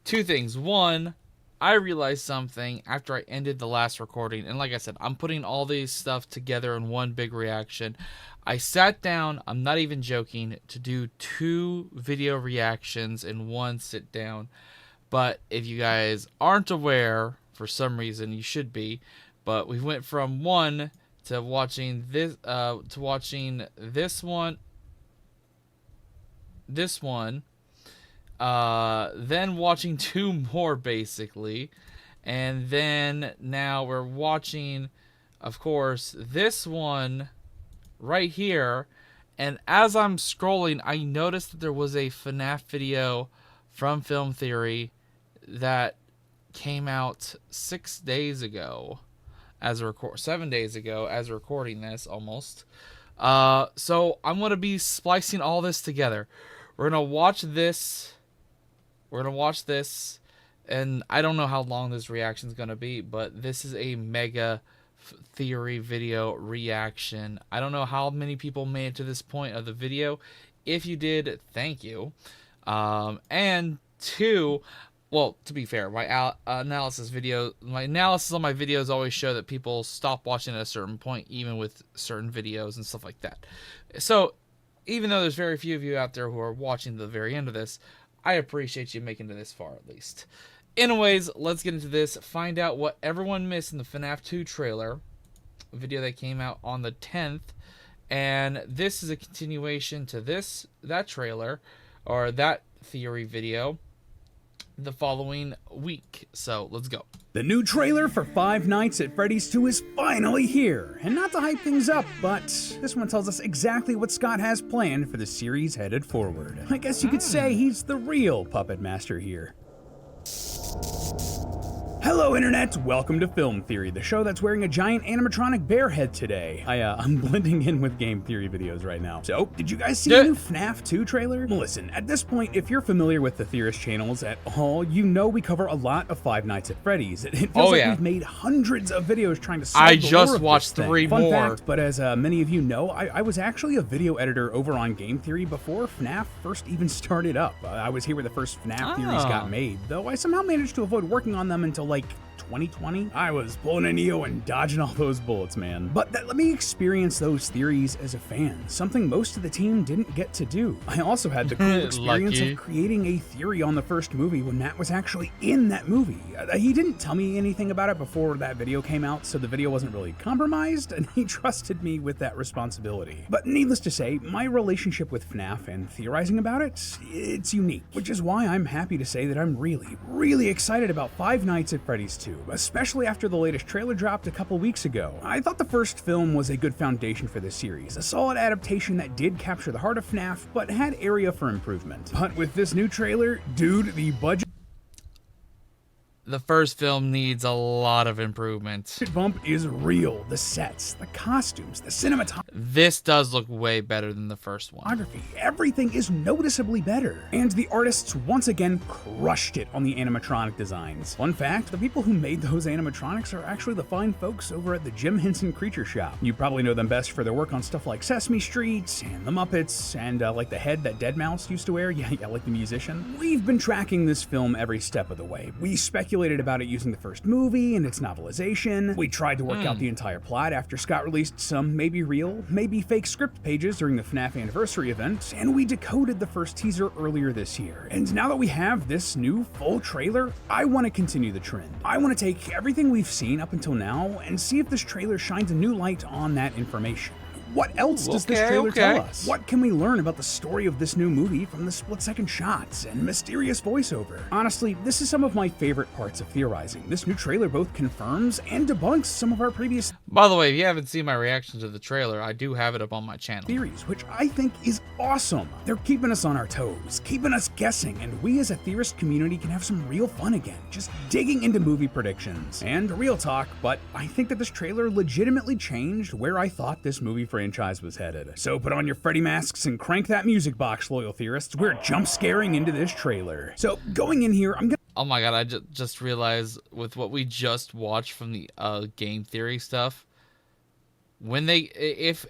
2 things. One, I realized something after I ended the last recording. And like I said, I'm putting all these stuff together in one big reaction. I sat down, I'm not even joking, to do 2 video reactions in one sit down. But if you guys aren't aware, for some reason you should be, but we went from one to watching this one, then watching 2 more basically, and then now we're watching, of course, this one right here. And as I'm scrolling, I noticed that there was a FNAF video from Film Theory that came out 6 days ago, 7 days ago, as recording this almost. So I'm gonna be splicing all this together. We're gonna watch this. And I don't know how long this reaction is gonna be, but this is a mega theory video reaction. I don't know how many people made it to this point of the video. If you did, thank you. And 2, well, to be fair, my analysis on my videos always show that people stop watching at a certain point, even with certain videos and stuff like that. So even though there's very few of you out there who are watching the very end of this, I appreciate you making it this far at least. Anyways, let's get into this. Find out what everyone missed in the FNAF 2 trailer, a video that came out on the 10th. And this is a continuation to that trailer, or that theory video, the following week. So let's go. The new trailer for Five Nights at Freddy's 2 is finally here. And not to hype things up, but this one tells us exactly what Scott has planned for the series headed forward. I guess you could say he's the real puppet master here. Hello Internet, welcome to Film Theory, the show that's wearing a giant animatronic bear head today. I'm blending in with game theory videos right now. So, did you guys see the new FNAF 2 trailer? Well, listen, at this point, if you're familiar with the Theorist channels at all, you know we cover a lot of Five Nights at Freddy's. It feels like we've made hundreds of videos trying to solve the just watched 3 more. Fun fact, but as many of you know, I was actually a video editor over on Game Theory before FNAF first even started up. I was here where the first FNAF theories got made, though I somehow managed to avoid working on them until like 2020. I was pulling a Neo and dodging all those bullets, man. But that let me experience those theories as a fan, something most of the team didn't get to do. I also had the cool experience of creating a theory on the first movie when Matt was actually in that movie. He didn't tell me anything about it before that video came out, so the video wasn't really compromised, and he trusted me with that responsibility. But needless to say, my relationship with FNAF and theorizing about it's unique, which is why I'm happy to say that I'm really, really excited about Five Nights at Freddy's 2, especially after the latest trailer dropped a couple weeks ago. I thought the first film was a good foundation for this series, a solid adaptation that did capture the heart of FNAF, but had area for improvement. But with this new trailer, dude, the budget The first film needs a lot of improvement. Bump is real. The sets, the costumes, the cinematography. This does look way better than the first one. Everything is noticeably better. And the artists once again crushed it on the animatronic designs. Fun fact, the people who made those animatronics are actually the fine folks over at the Jim Henson Creature Shop. You probably know them best for their work on stuff like Sesame Street and the Muppets and like the head that Deadmau5 used to wear. Yeah, like the musician. We've been tracking this film every step of the way. We speculated about it using the first movie and its novelization. We tried to work out the entire plot after Scott released some maybe real, maybe fake script pages during the FNAF anniversary event, and we decoded the first teaser earlier this year. And now that we have this new full trailer, I want to continue the trend. I want to take everything we've seen up until now and see if this trailer shines a new light on that information. What else does this trailer tell us? What can we learn about the story of this new movie from the split-second shots and mysterious voiceover? Honestly, this is some of my favorite parts of theorizing. This new trailer both confirms and debunks some of our previous... By the way, if you haven't seen my reaction to the trailer, I do have it up on my channel. ...theories, which I think is awesome. They're keeping us on our toes, keeping us guessing, and we as a theorist community can have some real fun again, just digging into movie predictions. And real talk, but I think that this trailer legitimately changed where I thought this movie franchise was headed. So put on your Freddy masks and crank that music box, loyal theorists. We're jump scaring into this trailer. So going in here, I'm gonna... Oh my god, I just realized with what we just watched from the game theory stuff, when they, if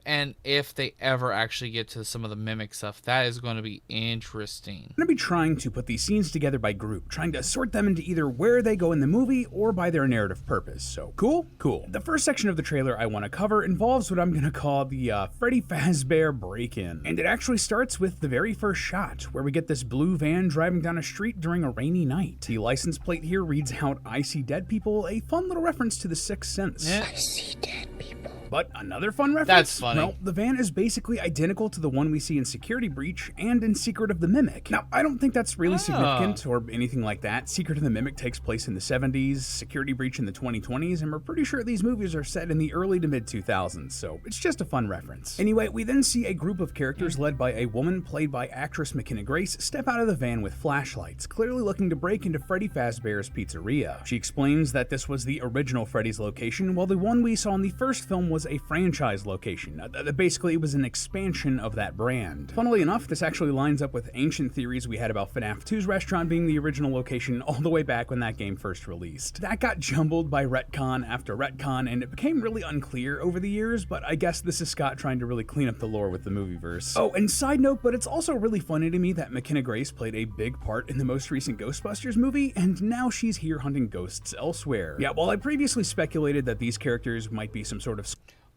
they ever actually get to some of the mimic stuff, that is going to be interesting. I'm going to be trying to put these scenes together by group, trying to sort them into either where they go in the movie or by their narrative purpose. So cool? Cool. The first section of the trailer I want to cover involves what I'm going to call the Freddy Fazbear break-in. And it actually starts with the very first shot, where we get this blue van driving down a street during a rainy night. The license plate here reads out, "I see dead people," a fun little reference to The Sixth Sense. Yeah. I see dead people. But another fun reference? That's funny. Well, the van is basically identical to the one we see in Security Breach and in Secret of the Mimic. Now, I don't think that's really significant or anything like that. Secret of the Mimic takes place in the 70s, Security Breach in the 2020s, and we're pretty sure these movies are set in the early to mid-2000s, so it's just a fun reference. Anyway, we then see a group of characters led by a woman played by actress McKenna Grace step out of the van with flashlights, clearly looking to break into Freddy Fazbear's Pizzeria. She explains that this was the original Freddy's location, while the one we saw in the first film was a franchise location. Basically, it was an expansion of that brand. Funnily enough, this actually lines up with ancient theories we had about FNAF 2's restaurant being the original location all the way back when that game first released. That got jumbled by retcon after retcon, and it became really unclear over the years, but I guess this is Scott trying to really clean up the lore with the movieverse. Oh, and side note, but it's also really funny to me that McKenna Grace played a big part in the most recent Ghostbusters movie, and now she's here hunting ghosts elsewhere. Yeah, while I previously speculated that these characters might be some sort of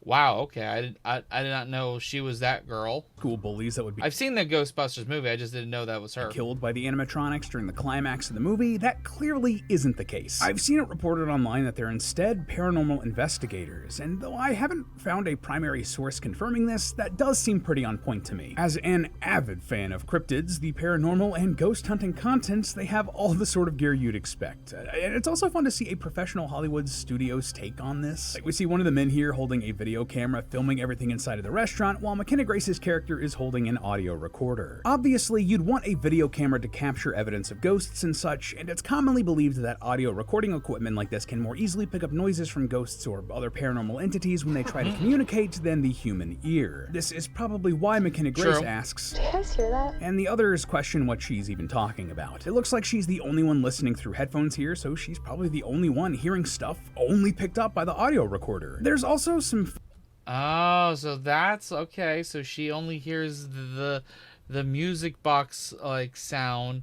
Wow, okay, I did not know she was that girl. School bullies that would be... I've seen the Ghostbusters movie, I just didn't know that was her. ...killed by the animatronics during the climax of the movie. That clearly isn't the case. I've seen it reported online that they're instead paranormal investigators, and though I haven't found a primary source confirming this, that does seem pretty on point to me. As an avid fan of cryptids, the paranormal, and ghost hunting contents, they have all the sort of gear you'd expect. And it's also fun to see a professional Hollywood studio's take on this. Like, we see one of the men here holding a video camera filming everything inside of the restaurant, while McKenna Grace's character is holding an audio recorder. Obviously, you'd want a video camera to capture evidence of ghosts and such, and it's commonly believed that audio recording equipment like this can more easily pick up noises from ghosts or other paranormal entities when they try to communicate than the human ear. This is probably why McKenna Grace asks, "Do you guys hear that?" And the others question what she's even talking about. It looks like she's the only one listening through headphones here, so she's probably the only one hearing stuff only picked up by the audio recorder. There's also some... Oh, so that's okay. So she only hears the music box like sound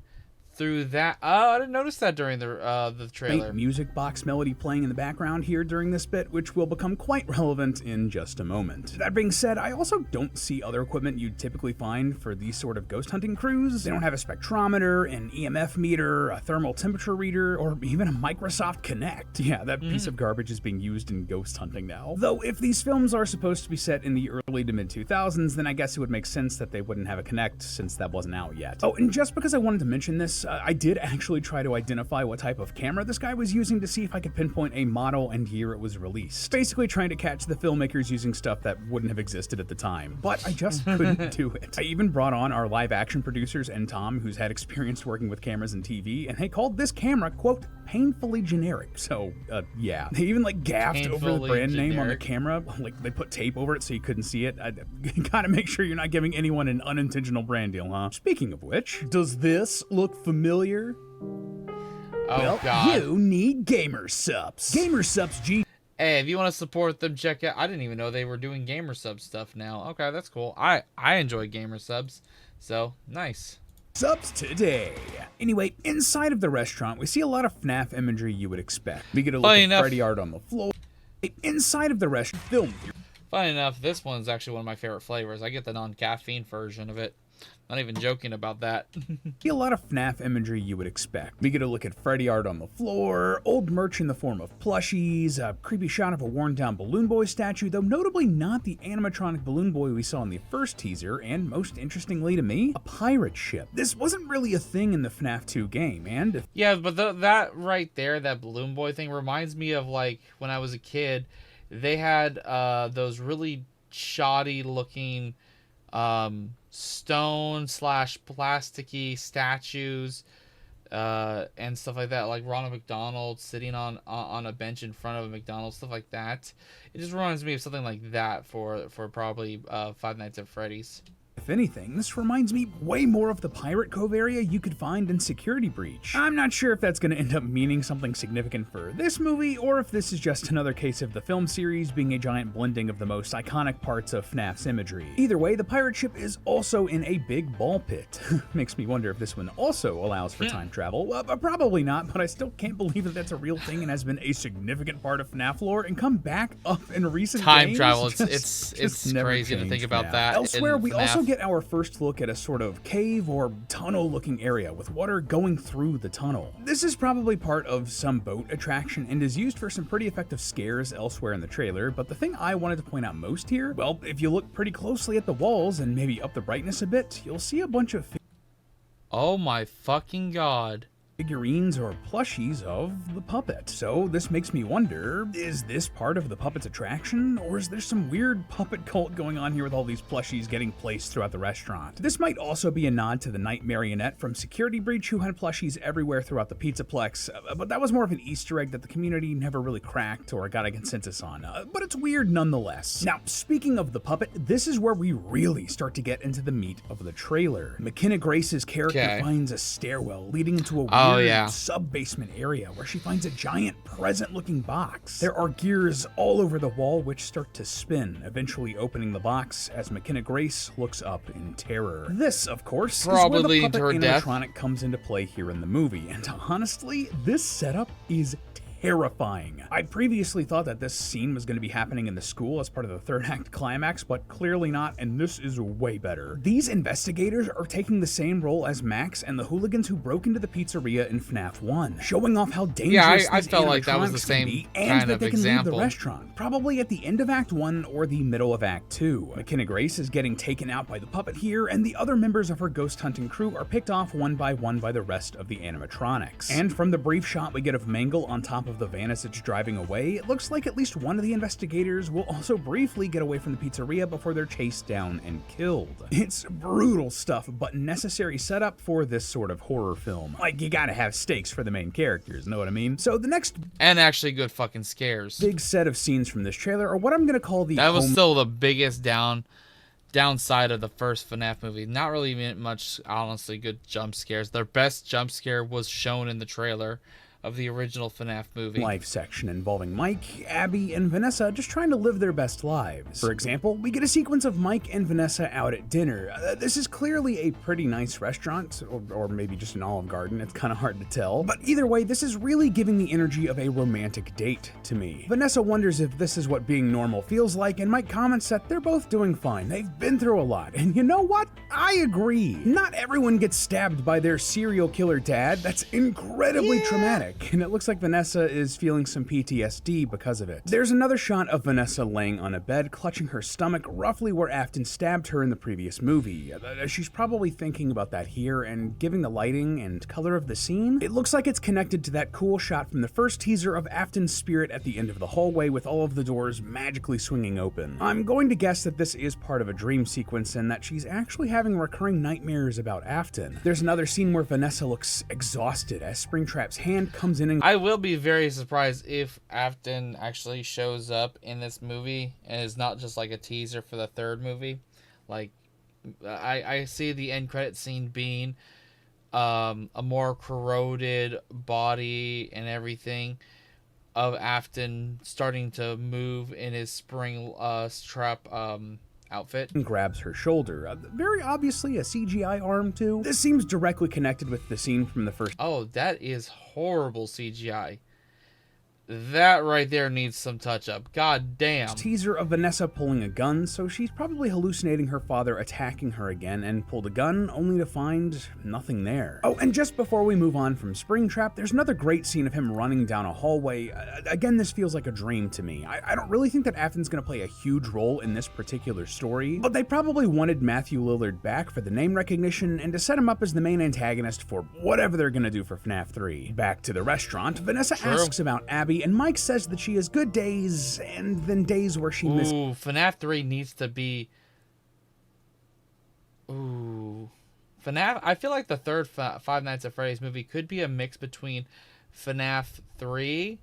through that. Oh, I didn't notice that during the trailer. Music box melody playing in the background here during this bit, which will become quite relevant in just a moment. That being said, I also don't see other equipment you'd typically find for these sort of ghost hunting crews. They don't have a spectrometer, an EMF meter, a thermal temperature reader, or even a Microsoft Kinect. Yeah, that piece of garbage is being used in ghost hunting now. Though if these films are supposed to be set in the early to mid 2000s, then I guess it would make sense that they wouldn't have a Kinect since that wasn't out yet. Oh, and just because I wanted to mention this, I did actually try to identify what type of camera this guy was using to see if I could pinpoint a model and year it was released. Basically trying to catch the filmmakers using stuff that wouldn't have existed at the time. But I just couldn't do it. I even brought on our live action producers and Tom, who's had experience working with cameras and TV, and they called this camera, quote, painfully generic. So, yeah. They even like gaffed over the brand name on the camera. Like they put tape over it so you couldn't see it. You gotta make sure you're not giving anyone an unintentional brand deal, huh? Speaking of which, does this look familiar? Oh, God. You need Gamer Subs. Gamer Subs G. Hey, if you want to support them, check out. I didn't even know they were doing Gamer Subs stuff now. Okay, that's cool. I enjoy Gamer Subs, so nice. Subs today. Anyway, inside of the restaurant, we see a lot of FNAF imagery you would expect. We get a look at Freddy art on the floor. Inside of the restaurant, film. Funny enough, this one's actually one of my favorite flavors. I get the non-caffeine version of it. Not even joking about that. See a lot of FNAF imagery you would expect. We get a look at Freddy art on the floor, old merch in the form of plushies, a creepy shot of a worn-down Balloon Boy statue, though notably not the animatronic Balloon Boy we saw in the first teaser, and most interestingly to me, a pirate ship. This wasn't really a thing in the FNAF 2 game, and... Yeah, but that right there, that Balloon Boy thing, reminds me of, like, when I was a kid, they had those really shoddy-looking... stone / plasticky statues and stuff like that, like Ronald McDonald sitting on a bench in front of a McDonald's, stuff like that. It just reminds me of something like that for probably Five Nights at Freddy's. If anything, this reminds me way more of the Pirate Cove area you could find in Security Breach. I'm not sure if that's going to end up meaning something significant for this movie, or if this is just another case of the film series being a giant blending of the most iconic parts of FNAF's imagery. Either way, the pirate ship is also in a big ball pit. Makes me wonder if this one also allows for time travel. Well, probably not, but I still can't believe that that's a real thing and has been a significant part of FNAF lore and come back up in recent time games. travel. It's crazy to think about that. Elsewhere, we FNAF. also get our first look at a sort of cave or tunnel looking area with water going through the tunnel. This is probably part of some boat attraction and is used for some pretty effective scares elsewhere in the trailer, but the thing I wanted to point out most here, well, if you look pretty closely at the walls and maybe up the brightness a bit, you'll see a bunch of oh my fucking god. Figurines or plushies of the puppet. So this makes me wonder, is this part of the puppet's attraction, or is there some weird puppet cult going on here with all these plushies getting placed throughout the restaurant? This might also be a nod to the Night Marionette from Security Breach, who had plushies everywhere throughout the Pizzaplex, but that was more of an Easter egg that the community never really cracked or got a consensus on, but it's weird nonetheless. Now, speaking of the puppet, this is where we really start to get into the meat of the trailer. McKenna Grace's character finds a stairwell leading into a sub-basement area where she finds a giant present-looking box. There are gears all over the wall which start to spin, eventually opening the box as McKenna Grace looks up in terror. This, of course, is where the puppet animatronic comes into play here in the movie, and honestly, this setup is terrifying. I previously thought that this scene was going to be happening in the school as part of the third act climax, but clearly not, and this is way better. These investigators are taking the same role as Max and the hooligans who broke into the pizzeria in FNAF 1, showing off how dangerous I felt like that was the same kind of example. Leave the restaurant, probably at the end of Act 1 or the middle of Act 2. McKenna Grace is getting taken out by the puppet here, and the other members of her ghost hunting crew are picked off one by the rest of the animatronics. And from the brief shot we get of Mangle on top of the van as it's driving away, it looks like at least one of the investigators will also briefly get away from the pizzeria before they're chased down and killed. It's brutal stuff, but necessary setup for this sort of horror film. Like, you gotta have stakes for the main characters, know what I mean? So the next and actually good fucking scares. Big set of scenes from this trailer are what I'm gonna call the that was still the biggest downside of the first FNAF movie. Not really much, honestly, good jump scares. Their best jump scare was shown in the trailer of the original FNAF movie. Life section involving Mike, Abby, and Vanessa just trying to live their best lives. For example, we get a sequence of Mike and Vanessa out at dinner. This is clearly a pretty nice restaurant, or maybe just an Olive Garden, it's kind of hard to tell. But either way, this is really giving the energy of a romantic date to me. Vanessa wonders if this is what being normal feels like, and Mike comments that they're both doing fine. They've been through a lot, and you know what? I agree. Not everyone gets stabbed by their serial killer dad. That's incredibly traumatic. And it looks like Vanessa is feeling some PTSD because of it. There's another shot of Vanessa laying on a bed, clutching her stomach roughly where Afton stabbed her in the previous movie. She's probably thinking about that here, and given the lighting and color of the scene, it looks like it's connected to that cool shot from the first teaser of Afton's spirit at the end of the hallway with all of the doors magically swinging open. I'm going to guess that this is part of a dream sequence and that she's actually having recurring nightmares about Afton. There's another scene where Vanessa looks exhausted as Springtrap's hand comes in and I will be very surprised if Afton actually shows up in this movie and is not just like a teaser for the third movie. Like, I see the end credit scene being a more corroded body and everything of Afton starting to move in his spring trap outfit. And grabs her shoulder. Very obviously a CGI arm too. This seems directly connected with the scene from the first. Oh, that is horrible CGI. That right there needs some touch up. God damn. Teaser of Vanessa pulling a gun, so she's probably hallucinating her father attacking her again and pulled a gun only to find nothing there. Oh, and just before we move on from Springtrap, there's another great scene of him running down a hallway. Again, this feels like a dream to me. I don't really think that Afton's gonna play a huge role in this particular story, but they probably wanted Matthew Lillard back for the name recognition and to set him up as the main antagonist for whatever they're gonna do for FNAF 3. Back to the restaurant, Vanessa asks about Abby, and Mike says that she has good days and then days where she misses. Ooh, FNAF 3 needs to be. Ooh, FNAF. I feel like the third Five Nights at Freddy's movie could be a mix between FNAF 3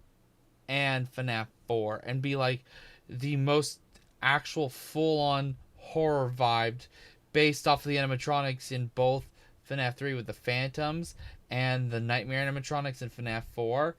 and FNAF 4, and be like the most actual full-on horror vibed based off of the animatronics in both FNAF 3 with the Phantoms and the Nightmare animatronics in FNAF 4.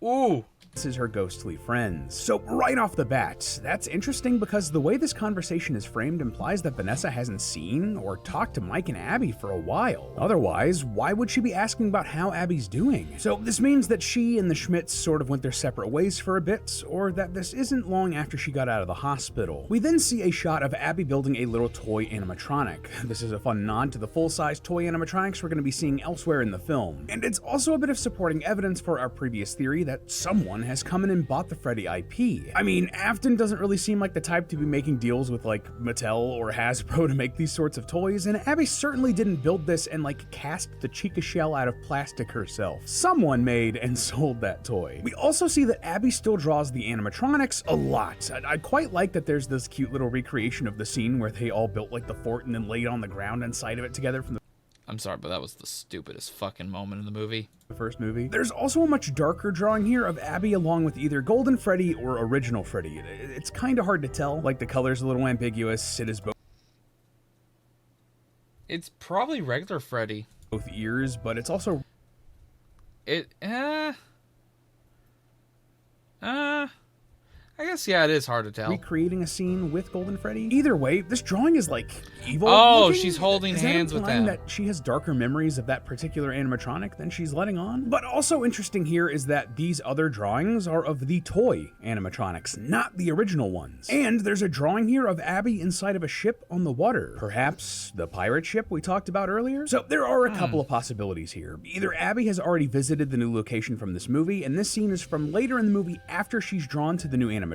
Ooh. This is her ghostly friends. So right off the bat, that's interesting because the way this conversation is framed implies that Vanessa hasn't seen or talked to Mike and Abby for a while. Otherwise, why would she be asking about how Abby's doing? So this means that she and the Schmidts sort of went their separate ways for a bit, or that this isn't long after she got out of the hospital. We then see a shot of Abby building a little toy animatronic. This is a fun nod to the full-size toy animatronics we're going to be seeing elsewhere in the film. And it's also a bit of supporting evidence for our previous theory that someone has come in and bought the Freddy IP. I mean, Afton doesn't really seem like the type to be making deals with like Mattel or Hasbro to make these sorts of toys, and Abby certainly didn't build this and like cast the Chica shell out of plastic herself. Someone made and sold that toy. We also see that Abby still draws the animatronics a lot. I quite like that there's this cute little recreation of the scene where they all built like the fort and then laid on the ground inside of it together from the I'm sorry, but that was the stupidest fucking moment in the movie. The first movie. There's also a much darker drawing here of Abby along with either Golden Freddy or Original Freddy. It's kind of hard to tell, like the color's a little ambiguous, it is both. It's probably regular Freddy. Both ears, but it's also... I guess, yeah, it is hard to tell. Recreating a scene with Golden Freddy. Either way, this drawing is like evil. Oh, looking. she's holding hands with them. That she has darker memories of that particular animatronic than she's letting on. But also interesting here is that these other drawings are of the toy animatronics, not the original ones. And there's a drawing here of Abby inside of a ship on the water. Perhaps the pirate ship we talked about earlier? So there are a couple of possibilities here. Either Abby has already visited the new location from this movie, and this scene is from later in the movie after she's drawn to the new animatronics,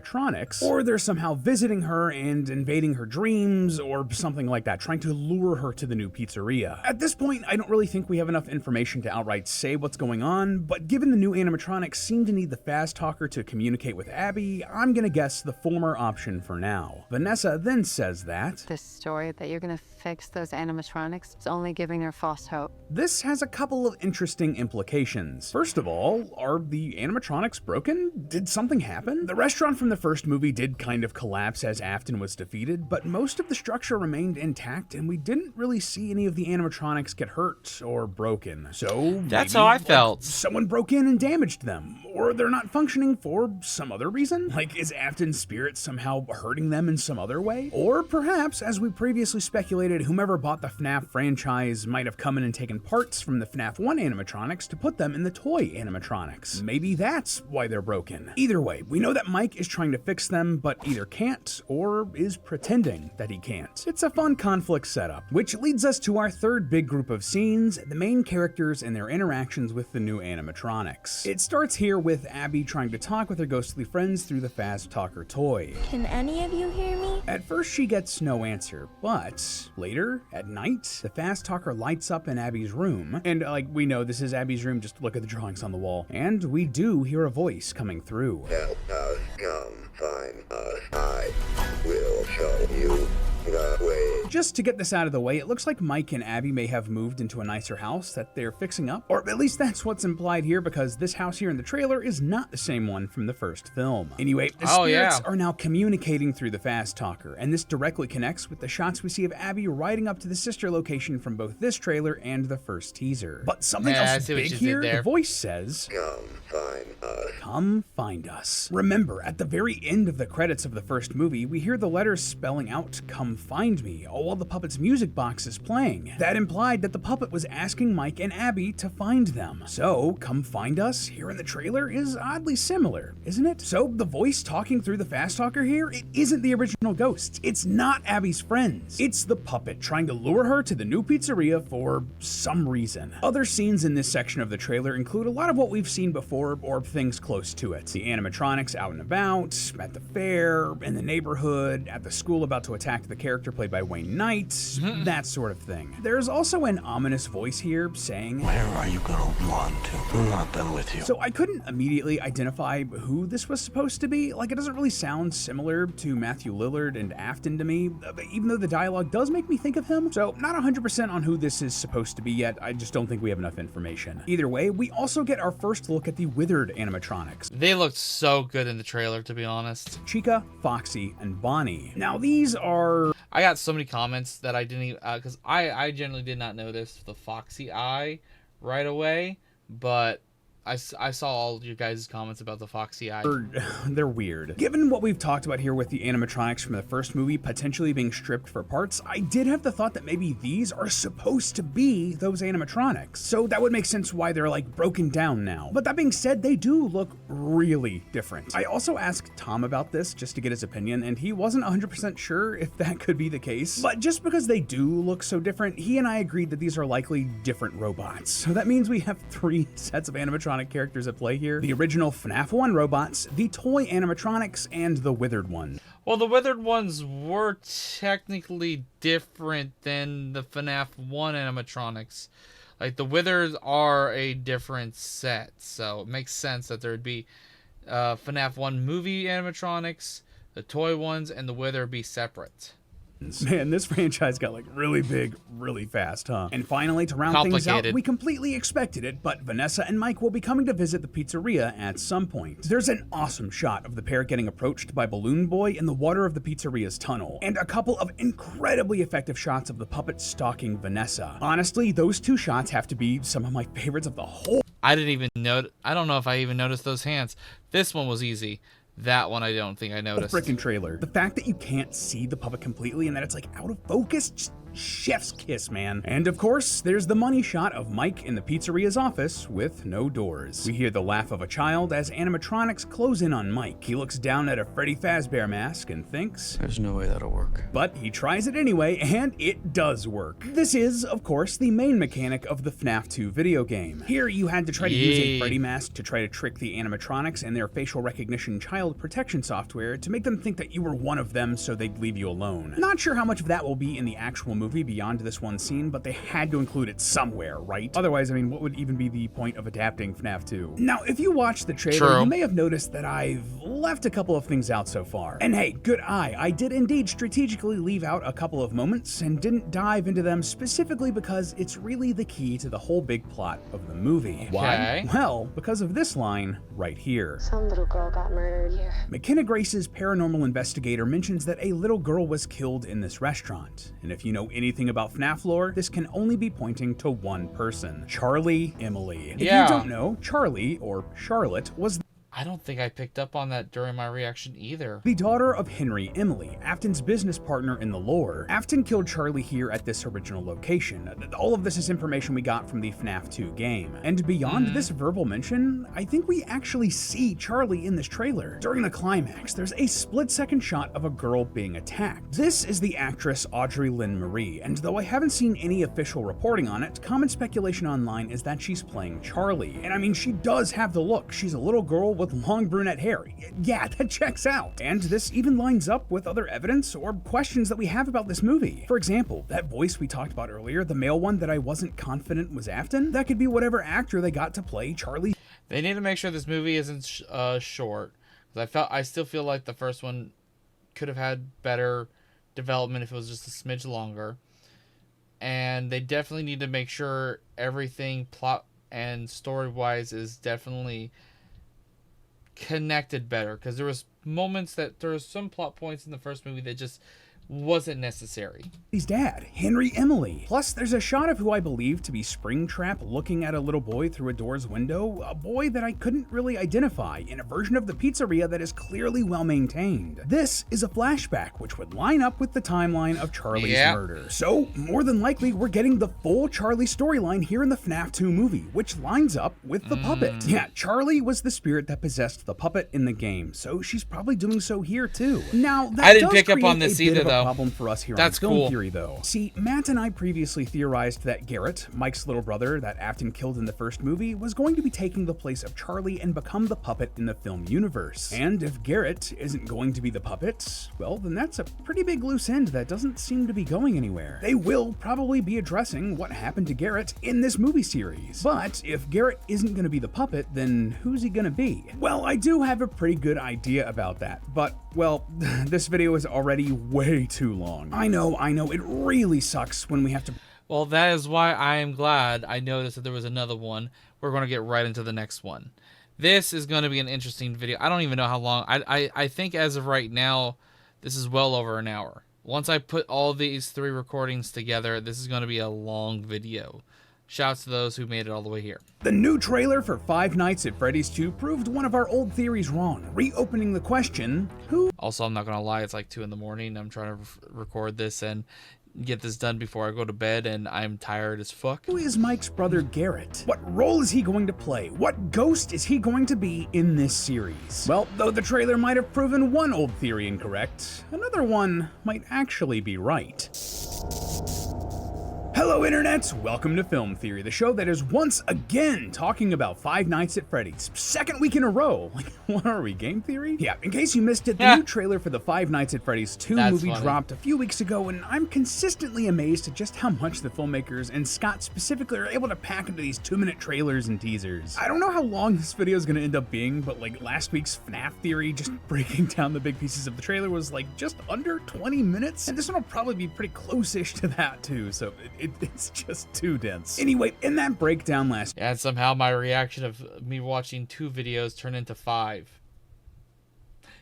or they're somehow visiting her and invading her dreams, or something like that, trying to lure her to the new pizzeria. At this point, I don't really think we have enough information to outright say what's going on, but given the new animatronics seem to need the fast talker to communicate with Abby, I'm gonna guess the former option for now. Vanessa then says that this story that you're gonna fix those animatronics is only giving her false hope. This has a couple of interesting implications. First of all, are the animatronics broken? Did something happen? The restaurant from the first movie did kind of collapse as Afton was defeated, but most of the structure remained intact and we didn't really see any of the animatronics get hurt or broken. So that's how I felt. Someone broke in and damaged them, or they're not functioning for some other reason? Like, is Afton's spirit somehow hurting them in some other way? Or perhaps, as we previously speculated, whomever bought the FNAF franchise might have come in and taken parts from the FNAF 1 animatronics to put them in the toy animatronics. Maybe that's why they're broken. Either way, we know that Mike is trying to fix them, but either can't or is pretending that he can't. It's a fun conflict setup, which leads us to our third big group of scenes, the main characters and their interactions with the new animatronics. It starts here with Abby trying to talk with her ghostly friends through the Fast Talker toy. Can any of you hear me? At first she gets no answer, but later, at night, the Fast Talker lights up in Abby's room, and like we know this is Abby's room, just look at the drawings on the wall, and we do hear a voice coming through. Help us come find us. I will show you the way. Just to get this out of the way, it looks like Mike and Abby may have moved into a nicer house that they're fixing up, or at least that's what's implied here because this house here in the trailer is not the same one from the first film. Anyway, the spirits are now communicating through the Fast Talker, and this directly connects with the shots we see of Abby riding up to the sister location from both this trailer and the first teaser. But something else big here, the voice says, come find us. Come find us. Remember, at the very end of the credits of the first movie, we hear the letters spelling out, come find me, all while the puppet's music box is playing. That implied that the puppet was asking Mike and Abby to find them. So, come find us here in the trailer is oddly similar, isn't it? So, the voice talking through the Fast Talker here, it isn't the original ghosts. It's not Abby's friends. It's the puppet trying to lure her to the new pizzeria for some reason. Other scenes in this section of the trailer include a lot of what we've seen before or things close to it. The animatronics out and about, at the fair, in the neighborhood, at the school about to attack the character played by Wayne Knight, that sort of thing. There's also an ominous voice here saying, where are you gonna want to? I'm not done with you. So I couldn't immediately identify who this was supposed to be. Like, it doesn't really sound similar to Matthew Lillard and Afton to me, even though the dialogue does make me think of him. So not 100% on who this is supposed to be yet. I just don't think we have enough information. Either way, we also get our first look at the withered animatronics. They looked so good in the trailer, to be honest. Chica, Foxy, and Bonnie. Now these are... I got so many comments comments that I didn't even, because I generally did not notice the foxy eye right away, but I saw all your guys' comments about the foxy eye. They're weird. Given what we've talked about here with the animatronics from the first movie potentially being stripped for parts, I did have the thought that maybe these are supposed to be those animatronics. So that would make sense why they're like broken down now. But that being said, they do look really different. I also asked Tom about this just to get his opinion, and he wasn't 100% sure if that could be the case. But just because they do look so different, he and I agreed that these are likely different robots. So that means we have 3 sets of animatronic characters at play here. The original FNAF 1 robots, the toy animatronics, and the withered one. Well, the withered ones were technically different than the FNAF 1 animatronics. Like, the withers are a different set, so it makes sense that there would be FNAF 1 movie animatronics, the toy ones, and the wither be separate. Man, this franchise got like really big, really fast, huh? And finally, to round things out, we completely expected it, but Vanessa and Mike will be coming to visit the pizzeria at some point. There's an awesome shot of the pair getting approached by Balloon Boy in the water of the pizzeria's tunnel, and a couple of incredibly effective shots of the puppet stalking Vanessa. Honestly, those 2 shots have to be some of my favorites of the whole. I didn't even notice. I don't know if I even noticed those hands. This one was easy. That one I don't think I noticed. Frickin' trailer. The fact that you can't see the puppet completely and that it's like out of focus, just chef's kiss, man. And of course, there's the money shot of Mike in the pizzeria's office with no doors. We hear the laugh of a child as animatronics close in on Mike. He looks down at a Freddy Fazbear mask and thinks, there's no way that'll work. But he tries it anyway, and it does work. This is, of course, the main mechanic of the FNAF 2 video game. Here, you had to try to use a Freddy mask to try to trick the animatronics and their facial recognition child protection software to make them think that you were one of them so they'd leave you alone. Not sure how much of that will be in the actual movie beyond this one scene, but they had to include it somewhere, right? Otherwise, I mean, what would even be the point of adapting FNAF 2? Now, if you watch the trailer, you may have noticed that I've left a couple of things out so far. And hey, good eye, I did indeed strategically leave out a couple of moments and didn't dive into them specifically because it's really the key to the whole big plot of the movie. Why? Well, because of this line right here. Some little girl got murdered here. McKenna Grace's paranormal investigator mentions that a little girl was killed in this restaurant. And if you know anything about FNAF lore, this can only be pointing to one person, Charlie Emily. If you don't know, Charlie, or Charlotte, was I don't think I picked up on that during my reaction either. the daughter of Henry Emily, Afton's business partner in the lore. Afton killed Charlie here at this original location. All of this is information we got from the FNAF 2 game. And beyond this verbal mention, I think we actually see Charlie in this trailer. During the climax, there's a split-second shot of a girl being attacked. This is the actress Audrey Lynn Marie, and though I haven't seen any official reporting on it, common speculation online is that she's playing Charlie. And I mean, she does have the look. She's a little girl with long brunette hair. Yeah, that checks out. And this even lines up with other evidence or questions that we have about this movie. For example, that voice we talked about earlier, the male one that I wasn't confident was Afton, that could be whatever actor they got to play Charlie. They need to make sure this movie isn't short. I still feel like the first one could have had better development if it was just a smidge longer. And they definitely need to make sure everything plot and story-wise is definitely connected better, because there was some plot points in the first movie that just wasn't necessary. His dad, Henry Emily. Plus, there's a shot of who I believe to be Springtrap looking at a little boy through a door's window, a boy that I couldn't really identify, in a version of the pizzeria that is clearly well maintained. This is a flashback, which would line up with the timeline of Charlie's murder. So, more than likely, we're getting the full Charlie storyline here in the FNAF 2 movie, which lines up with the puppet. Yeah, Charlie was the spirit that possessed the puppet in the game, so she's probably doing so here too. Now, that I didn't pick up on this either, though. Problem for us here on Film Theory, though. See, Matt and I previously theorized that Garrett, Mike's little brother that Afton killed in the first movie, was going to be taking the place of Charlie and become the puppet in the film universe. And if Garrett isn't going to be the puppet, well, then that's a pretty big loose end that doesn't seem to be going anywhere. They will probably be addressing what happened to Garrett in this movie series. But if Garrett isn't going to be the puppet, then who's he going to be? Well, I do have a pretty good idea about that, but, well, this video is already way too long. I know, it really sucks when we have to... Well, that is why I am glad I noticed that there was another one. We're going to get right into the next one. This is going to be an interesting video. I don't even know how long. I think as of right now, this is well over an hour. once I put all these 3 recordings together, this is going to be a long video. Shouts to those who made it all the way here. The new trailer for Five Nights at Freddy's 2 proved one of our old theories wrong, reopening the question, who... Also, I'm not going to lie, it's like 2 in the morning. I'm trying to record this and get this done before I go to bed, and I'm tired as fuck. Who is Mike's brother Garrett? What role is he going to play? What ghost is he going to be in this series? Well, though the trailer might have proven one old theory incorrect, another one might actually be right. Hello Internet, welcome to Film Theory, the show that is once again talking about Five Nights at Freddy's. Second week in a row. Like, what are we, Game Theory? Yeah, in case you missed it, the new trailer for the Five Nights at Freddy's 2 movie dropped a few weeks ago, and I'm consistently amazed at just how much the filmmakers, and Scott specifically, are able to pack into these 2-minute trailers and teasers. I don't know how long this video is going to end up being, but like last week's FNAF Theory, just breaking down the big pieces of the trailer, was like just under 20 minutes, and this one will probably be pretty close-ish to that too, so it's just too dense. Anyway, in that breakdown last... And somehow my reaction of me watching 2 videos turned into 5.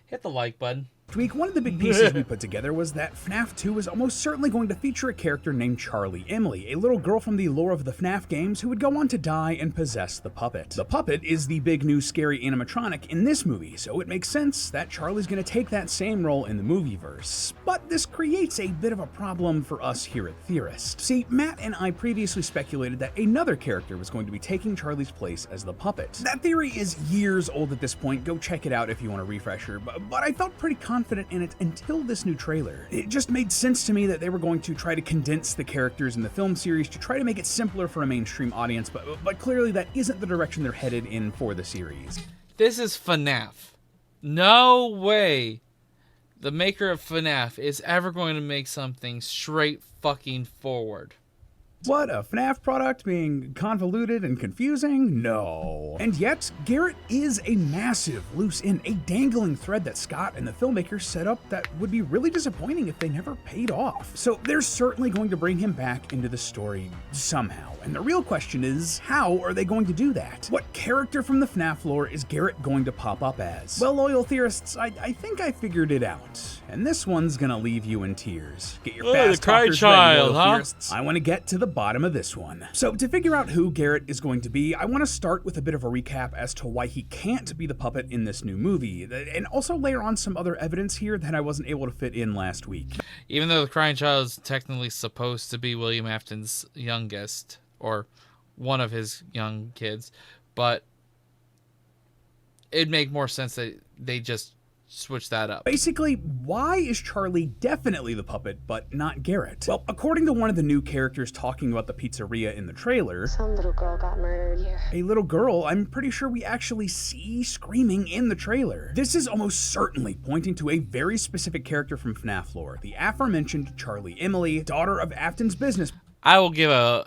Hit the like button. Week, one of the big pieces we put together was that FNAF 2 is almost certainly going to feature a character named Charlie Emily, a little girl from the lore of the FNAF games who would go on to die and possess the puppet. The puppet is the big new scary animatronic in this movie, so it makes sense that Charlie's going to take that same role in the movieverse. But this creates a bit of a problem for us here at Theorist. See, Matt and I previously speculated that another character was going to be taking Charlie's place as the puppet. That theory is years old at this point, go check it out if you want a refresher, but I felt pretty confident in it until this new trailer. It just made sense to me that they were going to try to condense the characters in the film series to try to make it simpler for a mainstream audience, but clearly that isn't the direction they're headed in for the series. This is FNAF. No way the maker of FNAF is ever going to make something straight fucking forward. What, a FNAF product being convoluted and confusing? No. And yet, Garrett is a massive loose end, a dangling thread that Scott and the filmmakers set up that would be really disappointing if they never paid off. So they're certainly going to bring him back into the story somehow. And the real question is, how are they going to do that? What character from the FNAF lore is Garrett going to pop up as? Well, loyal theorists, I think I figured it out. And this one's gonna leave you in tears. Get your fast talkers ready, loyal theorists. I want to get to the bottom of this one. So to figure out who Garrett is going to be, I want to start with a bit of a recap as to why he can't be the puppet in this new movie, and also layer on some other evidence here that I wasn't able to fit in last week. Even though the crying child is technically supposed to be William Afton's youngest, or one of his young kids, but it'd make more sense that they just switch that up. Basically, why is Charlie definitely the puppet, but not Garrett? Well, according to one of the new characters talking about the pizzeria in the trailer, some little girl got murdered here. A little girl I'm pretty sure we actually see screaming in the trailer. This is almost certainly pointing to a very specific character from FNAF lore, the aforementioned Charlie Emily, daughter of Afton's business. I will give a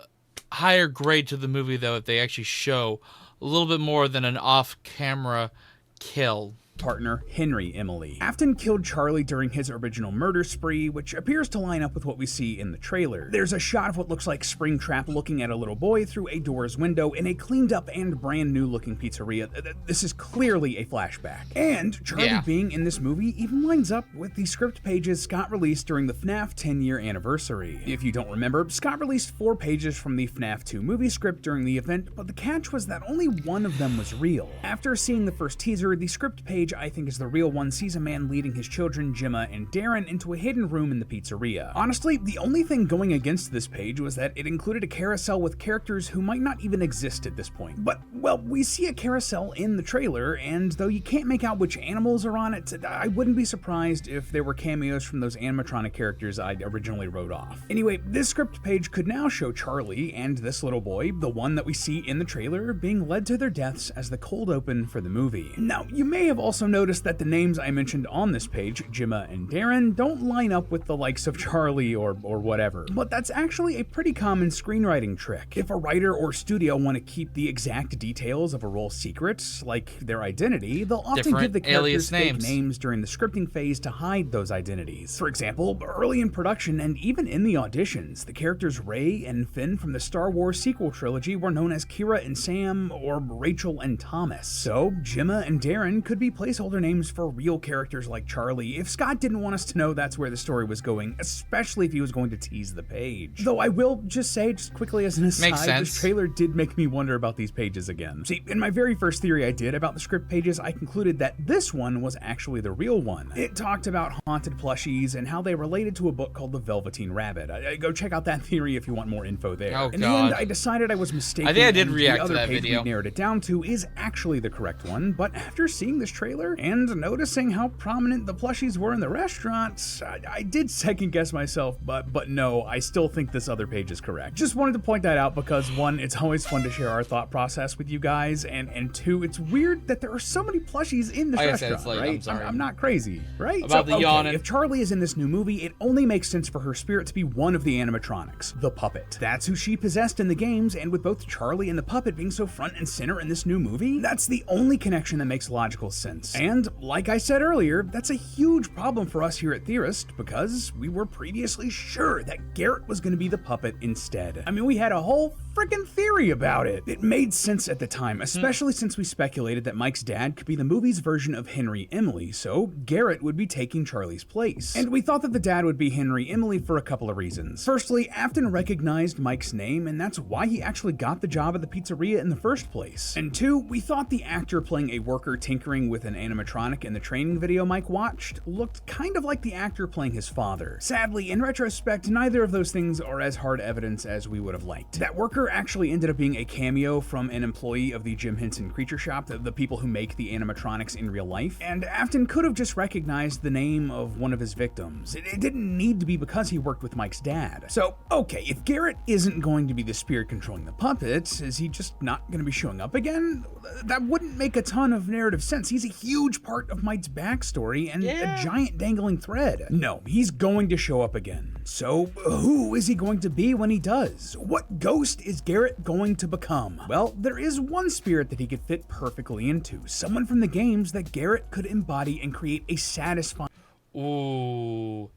higher grade to the movie, though, if they actually show a little bit more than an off-camera kill. Partner Henry Emily. Afton killed Charlie during his original murder spree, which appears to line up with what we see in the trailer. There's a shot of what looks like Springtrap looking at a little boy through a door's window in a cleaned up and brand new looking pizzeria. This is clearly a flashback. And Charlie being in this movie even lines up with the script pages Scott released during the FNAF 10-year anniversary. If you don't remember, Scott released 4 pages from the FNAF 2 movie script during the event, but the catch was that only one of them was real. After seeing the first teaser, the script page I think is the real one sees a man leading his children, Gemma and Darren, into a hidden room in the pizzeria. Honestly, the only thing going against this page was that it included a carousel with characters who might not even exist at this point. But, well, we see a carousel in the trailer, and though you can't make out which animals are on it, I wouldn't be surprised if there were cameos from those animatronic characters I originally wrote off. Anyway, this script page could now show Charlie and this little boy, the one that we see in the trailer, being led to their deaths as the cold open for the movie. Now, you may have also noticed that the names I mentioned on this page, Gemma and Darren, don't line up with the likes of Charlie or whatever. But that's actually a pretty common screenwriting trick. If a writer or studio want to keep the exact details of a role secret, like their identity, they'll often give the characters fake names during the scripting phase to hide those identities. For example, early in production and even in the auditions, the characters Ray and Finn from the Star Wars sequel trilogy were known as Kira and Sam or Rachel and Thomas. So Gemma and Darren could be played placeholder names for real characters like Charlie if Scott didn't want us to know that's where the story was going, especially if he was going to tease the page. Though I will just say, just quickly as an aside, this trailer did make me wonder about these pages again. See, in my very first theory I did about the script pages, I concluded that this one was actually the real one. It talked about haunted plushies and how they related to a book called The Velveteen Rabbit. Go check out that theory if you want more info there. Oh, in the end, I decided I was mistaken. I think I did react to the that other page video. we narrowed it down to is actually the correct one, but after seeing this trailer and noticing how prominent the plushies were in the restaurant, I did second guess myself, but no, I still think this other page is correct. Just wanted to point that out because one, it's always fun to share our thought process with you guys, and two, it's weird that there are so many plushies in this restaurant, it's late, right? I'm sorry. I'm not crazy, right? About the yawning. If Charlie is in this new movie, it only makes sense for her spirit to be one of the animatronics, the puppet. That's who she possessed in the games, and with both Charlie and the puppet being so front and center in this new movie, that's the only connection that makes logical sense. And like I said earlier, that's a huge problem for us here at Theorist, because we were previously sure that Garrett was going to be the puppet instead. I mean, we had a whole freaking theory about it. It made sense at the time, especially since we speculated that Mike's dad could be the movie's version of Henry Emily, so Garrett would be taking Charlie's place. And we thought that the dad would be Henry Emily for a couple of reasons. Firstly, Afton recognized Mike's name, and that's why he actually got the job at the pizzeria in the first place. And two, we thought the actor playing a worker tinkering with an animatronic in the training video Mike watched looked kind of like the actor playing his father. Sadly, in retrospect, neither of those things are as hard evidence as we would have liked. That worker actually ended up being a cameo from an employee of the Jim Henson Creature Shop, the people who make the animatronics in real life, and Afton could have just recognized the name of one of his victims. It didn't need to be because he worked with Mike's dad. So, okay, if Garrett isn't going to be the spirit controlling the puppet, is he just not going to be showing up again? That wouldn't make a ton of narrative sense. He's a huge part of Mike's backstory and a giant dangling thread. No, he's going to show up again. So, who is he going to be when he does? What ghost is Garrett going to become? Well, there is one spirit that he could fit perfectly into. Someone from the games that Garrett could embody and create a satisfying... Ooh.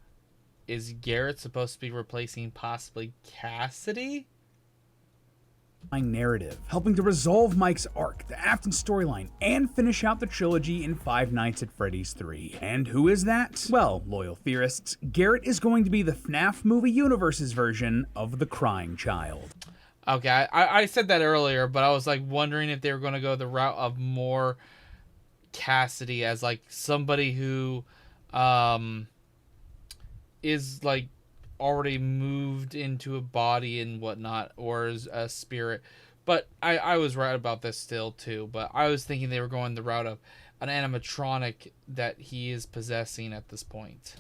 Is Garrett supposed to be replacing possibly Cassidy? narrative, helping to resolve Mike's arc, the Afton storyline, and finish out the trilogy in Five Nights at Freddy's 3. And who is that? Well, loyal theorists, Garrett is going to be the FNAF movie universe's version of the Crying Child. Okay, I said that earlier, but I was like wondering if they were going to go the route of more Cassidy as like somebody who is like already moved into a body and whatnot, or as a spirit. But I was right about this still too, but I was thinking they were going the route of an animatronic that he is possessing at this point.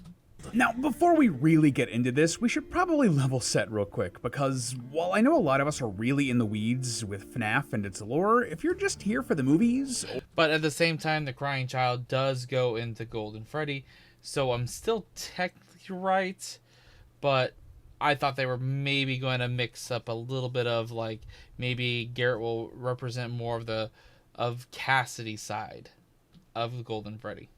Now, before we really get into this, we should probably level set real quick, because while I know a lot of us are really in the weeds with FNAF and its lore, if you're just here for the movies... But at the same time, the Crying Child does go into Golden Freddy, so I'm still technically right, but I thought they were maybe going to mix up a little bit of, like, maybe Garrett will represent more of Cassidy's side of Golden Freddy.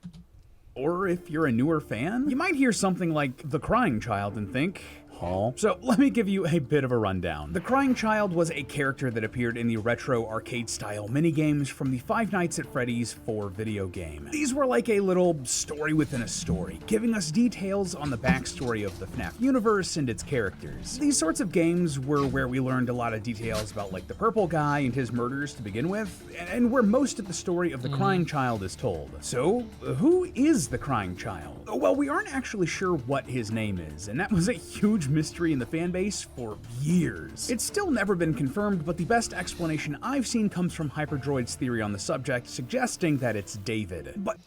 Or if you're a newer fan, you might hear something like The Crying Child and think, huh? So let me give you a bit of a rundown. The Crying Child was a character that appeared in the retro arcade-style minigames from the Five Nights at Freddy's 4 video game. These were like a little story within a story, giving us details on the backstory of the FNAF universe and its characters. These sorts of games were where we learned a lot of details about like the purple guy and his murders to begin with, and where most of the story of the Crying Child is told. So, who is the Crying Child? Well, we aren't actually sure what his name is, and that was a huge mystery in the fanbase for years. It's still never been confirmed, but the best explanation I've seen comes from Hyperdroid's theory on the subject, suggesting that it's David. But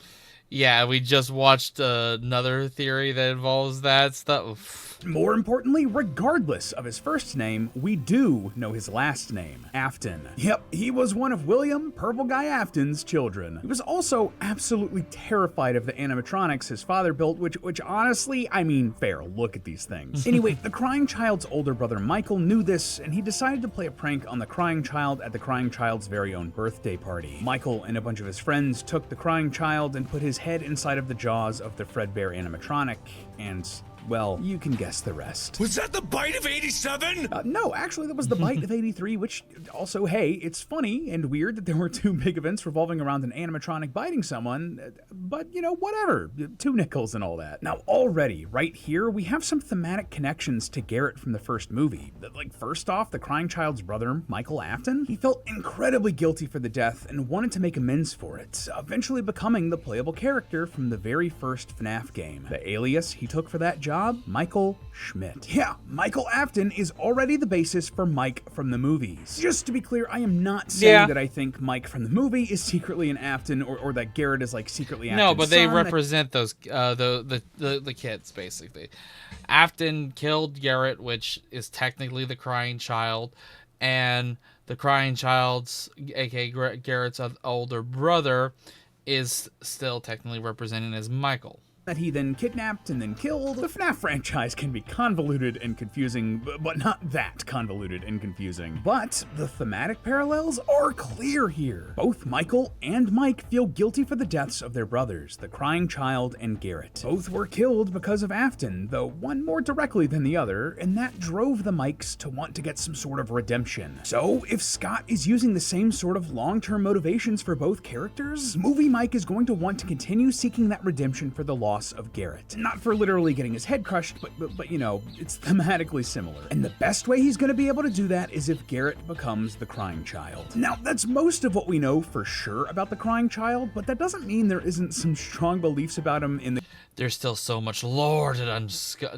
yeah, we just watched another theory that involves that stuff. More importantly, regardless of his first name, we do know his last name, Afton. Yep, he was one of William Purple Guy Afton's children. He was also absolutely terrified of the animatronics his father built, which honestly, I mean, fair, look at these things. Anyway, the Crying Child's older brother Michael knew this, and he decided to play a prank on the Crying Child at the Crying Child's very own birthday party. Michael and a bunch of his friends took the Crying Child and put his head inside of the jaws of the Fredbear animatronic, and well, you can guess the rest. Was that the bite of 87? No, actually, that was the bite of 83, which also, hey, it's funny and weird that there were two big events revolving around an animatronic biting someone, but, you know, whatever. 2 nickels and all that. Now, already, right here, we have some thematic connections to Garrett from the first movie. Like, first off, the crying child's brother, Michael Afton, he felt incredibly guilty for the death and wanted to make amends for it, eventually becoming the playable character from the very first FNAF game. The alias he took for that job? Michael Schmidt. Yeah, Michael Afton is already the basis for Mike from the movies. Just to be clear, I am not saying that I think Mike from the movie is secretly an Afton or that Garrett is like secretly Afton's No, but they son. represent those the kids basically. Afton killed Garrett, which is technically the crying child, and the crying child's, aka Garrett's older brother, is still technically represented as Michael. That he then kidnapped and then killed. The FNAF franchise can be convoluted and confusing, but not that convoluted and confusing. But the thematic parallels are clear here. Both Michael and Mike feel guilty for the deaths of their brothers, the crying child and Garrett. Both were killed because of Afton, though one more directly than the other, and that drove the Mikes to want to get some sort of redemption. So if Scott is using the same sort of long-term motivations for both characters, Movie Mike is going to want to continue seeking that redemption for the loss of Garrett. Not for literally getting his head crushed, but you know, it's thematically similar. And the best way he's going to be able to do that is if Garrett becomes the crying child. Now, that's most of what we know for sure about the crying child, but that doesn't mean there isn't some strong beliefs about him in the... There's still so much lore to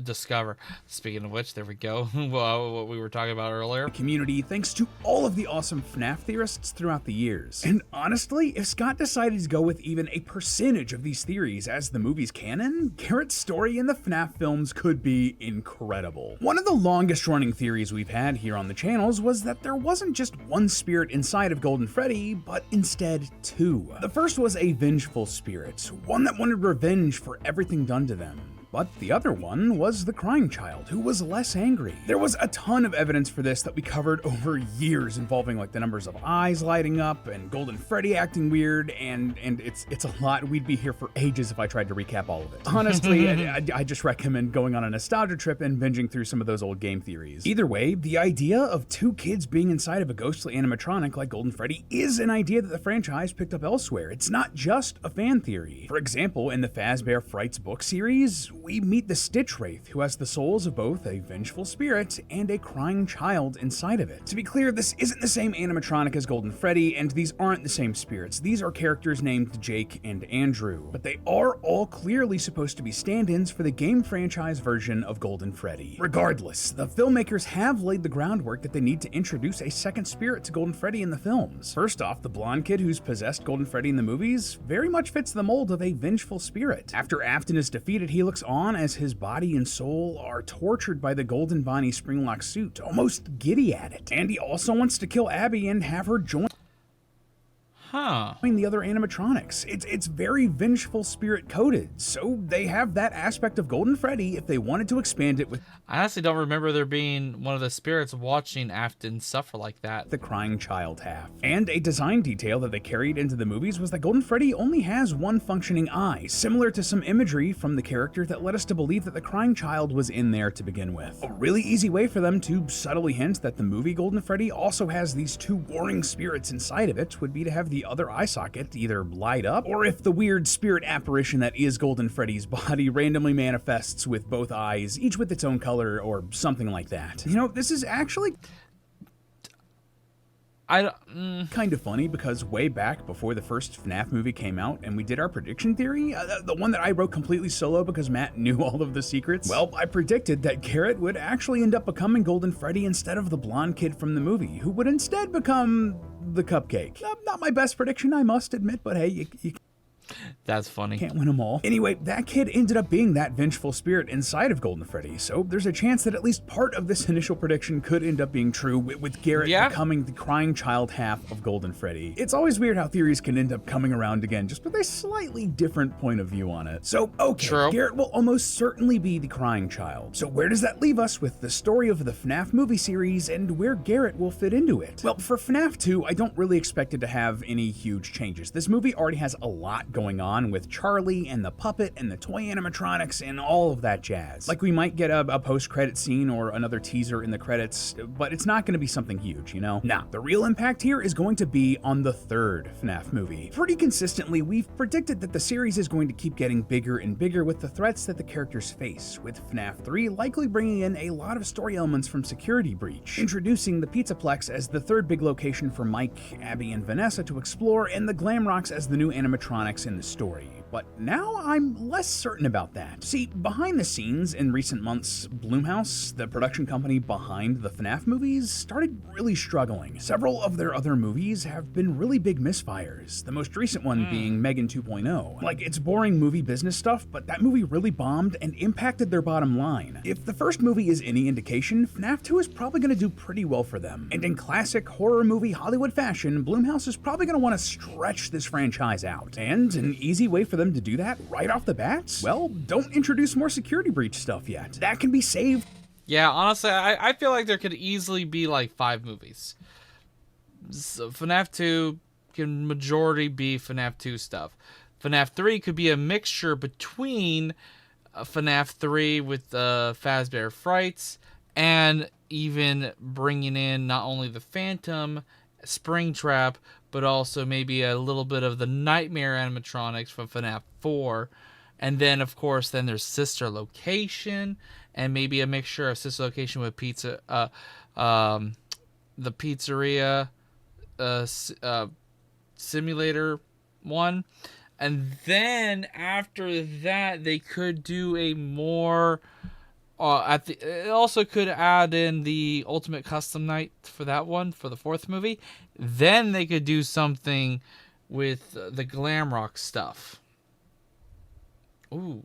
discover. Speaking of which, there we go. Well, what we were talking about earlier. Community, thanks to all of the awesome FNAF theorists throughout the years. And honestly, if Scott decided to go with even a percentage of these theories as the movie's canon, Garrett's story in the FNAF films could be incredible. One of the longest running theories we've had here on the channels was that there wasn't just one spirit inside of Golden Freddy, but instead 2. The first was a vengeful spirit, one that wanted revenge for everything done to them. But the other one was the crying child, who was less angry. There was a ton of evidence for this that we covered over years, involving like the numbers of eyes lighting up and Golden Freddy acting weird, and it's a lot. We'd be here for ages if I tried to recap all of it. Honestly, I just recommend going on a nostalgia trip and binging through some of those old game theories. Either way, the idea of 2 kids being inside of a ghostly animatronic like Golden Freddy is an idea that the franchise picked up elsewhere. It's not just a fan theory. For example, in the Fazbear Frights book series, we meet the Stitch Wraith, who has the souls of both a vengeful spirit and a crying child inside of it. To be clear, this isn't the same animatronic as Golden Freddy, and these aren't the same spirits. These are characters named Jake and Andrew, but they are all clearly supposed to be stand-ins for the game franchise version of Golden Freddy. Regardless, the filmmakers have laid the groundwork that they need to introduce a second spirit to Golden Freddy in the films. First off, the blonde kid who's possessed Golden Freddy in the movies very much fits the mold of a vengeful spirit. After Afton is defeated, he looks on as his body and soul are tortured by the Golden Bonnie springlock suit, almost giddy at it. And he also wants to kill Abby and have her join the other animatronics. It's very vengeful spirit coded, so they have that aspect of Golden Freddy if they wanted to expand it with... I honestly don't remember there being one of the spirits watching Afton suffer like that. The crying child half. And a design detail that they carried into the movies was that Golden Freddy only has one functioning eye, similar to some imagery from the character that led us to believe that the crying child was in there to begin with. A really easy way for them to subtly hint that the movie Golden Freddy also has these 2 warring spirits inside of it would be to have the other eye socket either light up, or if the weird spirit apparition that is Golden Freddy's body randomly manifests with both eyes, each with its own color or something like that. You know, this is actually kind of funny because way back before the first FNAF movie came out and we did our prediction theory, the one that I wrote completely solo because Matt knew all of the secrets, well, I predicted that Garrett would actually end up becoming Golden Freddy instead of the blonde kid from the movie, who would instead become the cupcake. Not my best prediction, I must admit, but hey, you That's funny. Can't win them all. Anyway, that kid ended up being that vengeful spirit inside of Golden Freddy, so there's a chance that at least part of this initial prediction could end up being true, with Garrett becoming the crying child half of Golden Freddy. It's always weird how theories can end up coming around again, just with a slightly different point of view on it. So, okay, Garrett will almost certainly be the crying child. So where does that leave us with the story of the FNAF movie series and where Garrett will fit into it? Well, for FNAF 2, I don't really expect it to have any huge changes. This movie already has a lot going on with Charlie and the puppet and the toy animatronics and all of that jazz. Like we might get a post-credit scene or another teaser in the credits, but it's not going to be something huge, you know? Nah, the real impact here is going to be on the third FNAF movie. Pretty consistently, we've predicted that the series is going to keep getting bigger and bigger with the threats that the characters face, with FNAF 3 likely bringing in a lot of story elements from Security Breach, introducing the Pizzaplex as the third big location for Mike, Abby, and Vanessa to explore, and the Glam Rocks as the new animatronics in the story. But now I'm less certain about that. See, behind the scenes in recent months, Blumhouse, the production company behind the FNAF movies, started really struggling. Several of their other movies have been really big misfires, the most recent one being Megan 2.0. Like, it's boring movie business stuff, but that movie really bombed and impacted their bottom line. If the first movie is any indication, FNAF 2 is probably going to do pretty well for them. And in classic horror movie Hollywood fashion, Blumhouse is probably going to want to stretch this franchise out. And an easy way for them to do that right off the bat? Well, don't introduce more Security Breach stuff yet. That can be saved. Yeah, honestly, I feel like there could easily be like 5 movies. So FNAF 2 can majority be FNAF 2 stuff. FNAF 3 could be a mixture between FNAF 3 with Fazbear Frights and even bringing in not only the Phantom, Springtrap, but also maybe a little bit of the Nightmare animatronics from FNAF 4. And then, of course, then there's Sister Location, and maybe a mixture of Sister Location with the Pizzeria Simulator 1. And then after that, they could do a more... it also could add in the Ultimate Custom Night for that one, for the 4th movie. Then they could do something with the Glam Rock stuff. Ooh.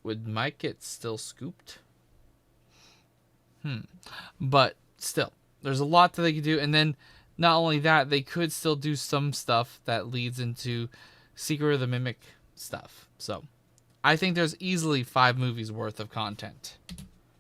Would Mike get still scooped? But still, there's a lot that they could do. And then not only that, they could still do some stuff that leads into Secret of the Mimic stuff. So I think there's easily 5 movies worth of content.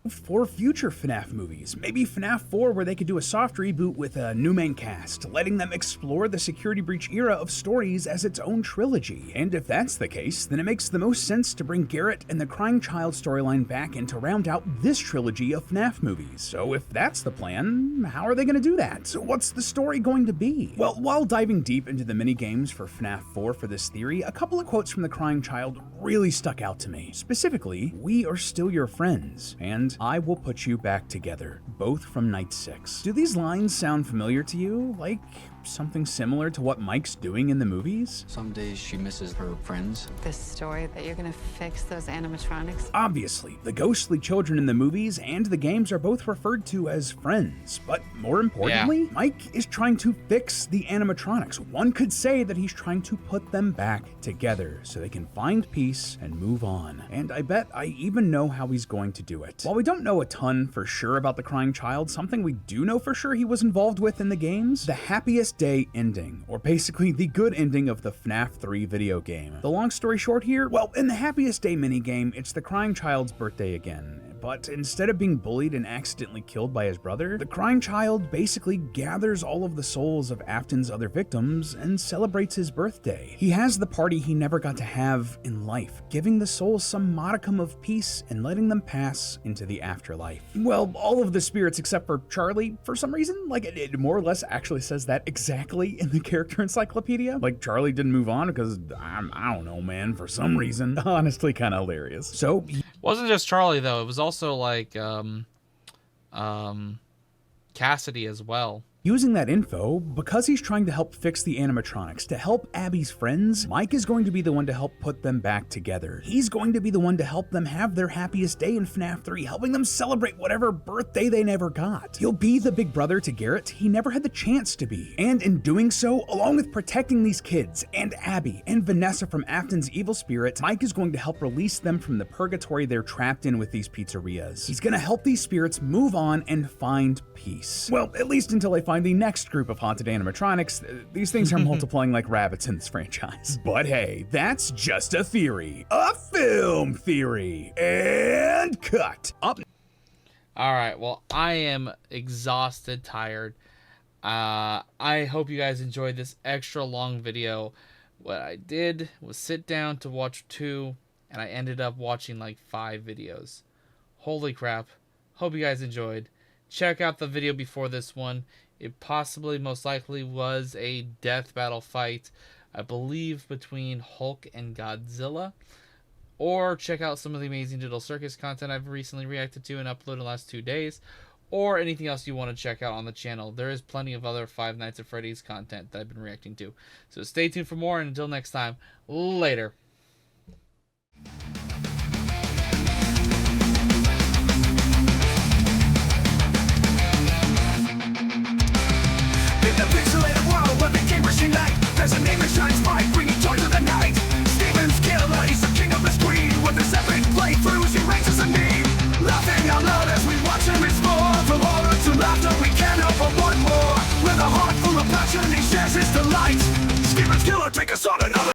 For future FNAF movies, maybe FNAF 4 where they could do a soft reboot with a new main cast, letting them explore the Security Breach era of stories as its own trilogy. And if that's the case, then it makes the most sense to bring Garrett and the Crying Child storyline back in to round out this trilogy of FNAF movies. So if that's the plan, how are they going to do that? So what's the story going to be? Well, while diving deep into the mini-games for FNAF 4 for this theory, a couple of quotes from the Crying Child really stuck out to me. Specifically, "We are still your friends," and "I will put you back together," both from Night 6. Do these lines sound familiar to you? Like something similar to what Mike's doing in the movies? Some days she misses her friends. This story that you're gonna fix those animatronics? Obviously, the ghostly children in the movies and the games are both referred to as friends, but more importantly, Mike is trying to fix the animatronics. One could say that he's trying to put them back together so they can find peace and move on. And I bet I even know how he's going to do it. While we don't know a ton for sure about the Crying Child, something we do know for sure he was involved with in the games, the Happiest Day ending, or basically the good ending of the FNAF 3 video game. The long story short here, well, in the Happiest Day minigame, it's the Crying Child's birthday again. But instead of being bullied and accidentally killed by his brother, the Crying Child basically gathers all of the souls of Afton's other victims and celebrates his birthday. He has the party he never got to have in life, giving the souls some modicum of peace and letting them pass into the afterlife. Well, all of the spirits except for Charlie, for some reason, like it more or less actually says that exactly in the character encyclopedia. Like Charlie didn't move on because, I don't know, man, for some reason. Honestly, kind of hilarious. So, wasn't just Charlie though, it was also like Cassidy as well. Using that info, because he's trying to help fix the animatronics, to help Abby's friends, Mike is going to be the one to help put them back together. He's going to be the one to help them have their happiest day in FNAF 3, helping them celebrate whatever birthday they never got. He'll be the big brother to Garrett he never had the chance to be. And in doing so, along with protecting these kids, and Abby, and Vanessa from Afton's evil spirit, Mike is going to help release them from the purgatory they're trapped in with these pizzerias. He's gonna help these spirits move on and find peace. Well, at least until they find the next group of haunted animatronics. These things are multiplying like rabbits in this franchise. But hey, that's just a theory. A film theory. And cut. Up. Alright, well, I am exhausted, tired. I hope you guys enjoyed this extra long video What I did was sit down to watch 2, and I ended up watching like 5 videos. Holy crap. Hope you guys enjoyed. Check out the video before this one. It possibly, most likely, was a death battle fight, I believe, between Hulk and Godzilla. Or check out some of the amazing Digital Circus content I've recently reacted to and uploaded in the last 2 days. Or anything else you want to check out on the channel. There is plenty of other Five Nights at Freddy's content that I've been reacting to. So stay tuned for more, and until next time, later. In the pixelated world where the gamers unite, there's a name that shines bright, bringing joy to the night. Steven's killer, he's the king of the screen. With his epic playthroughs, he ranks as a meme. Laughing out loud as we watch him explore. From horror to laughter, we can't help but want more. With a heart full of passion, he shares his delight. Steven's killer, take us on another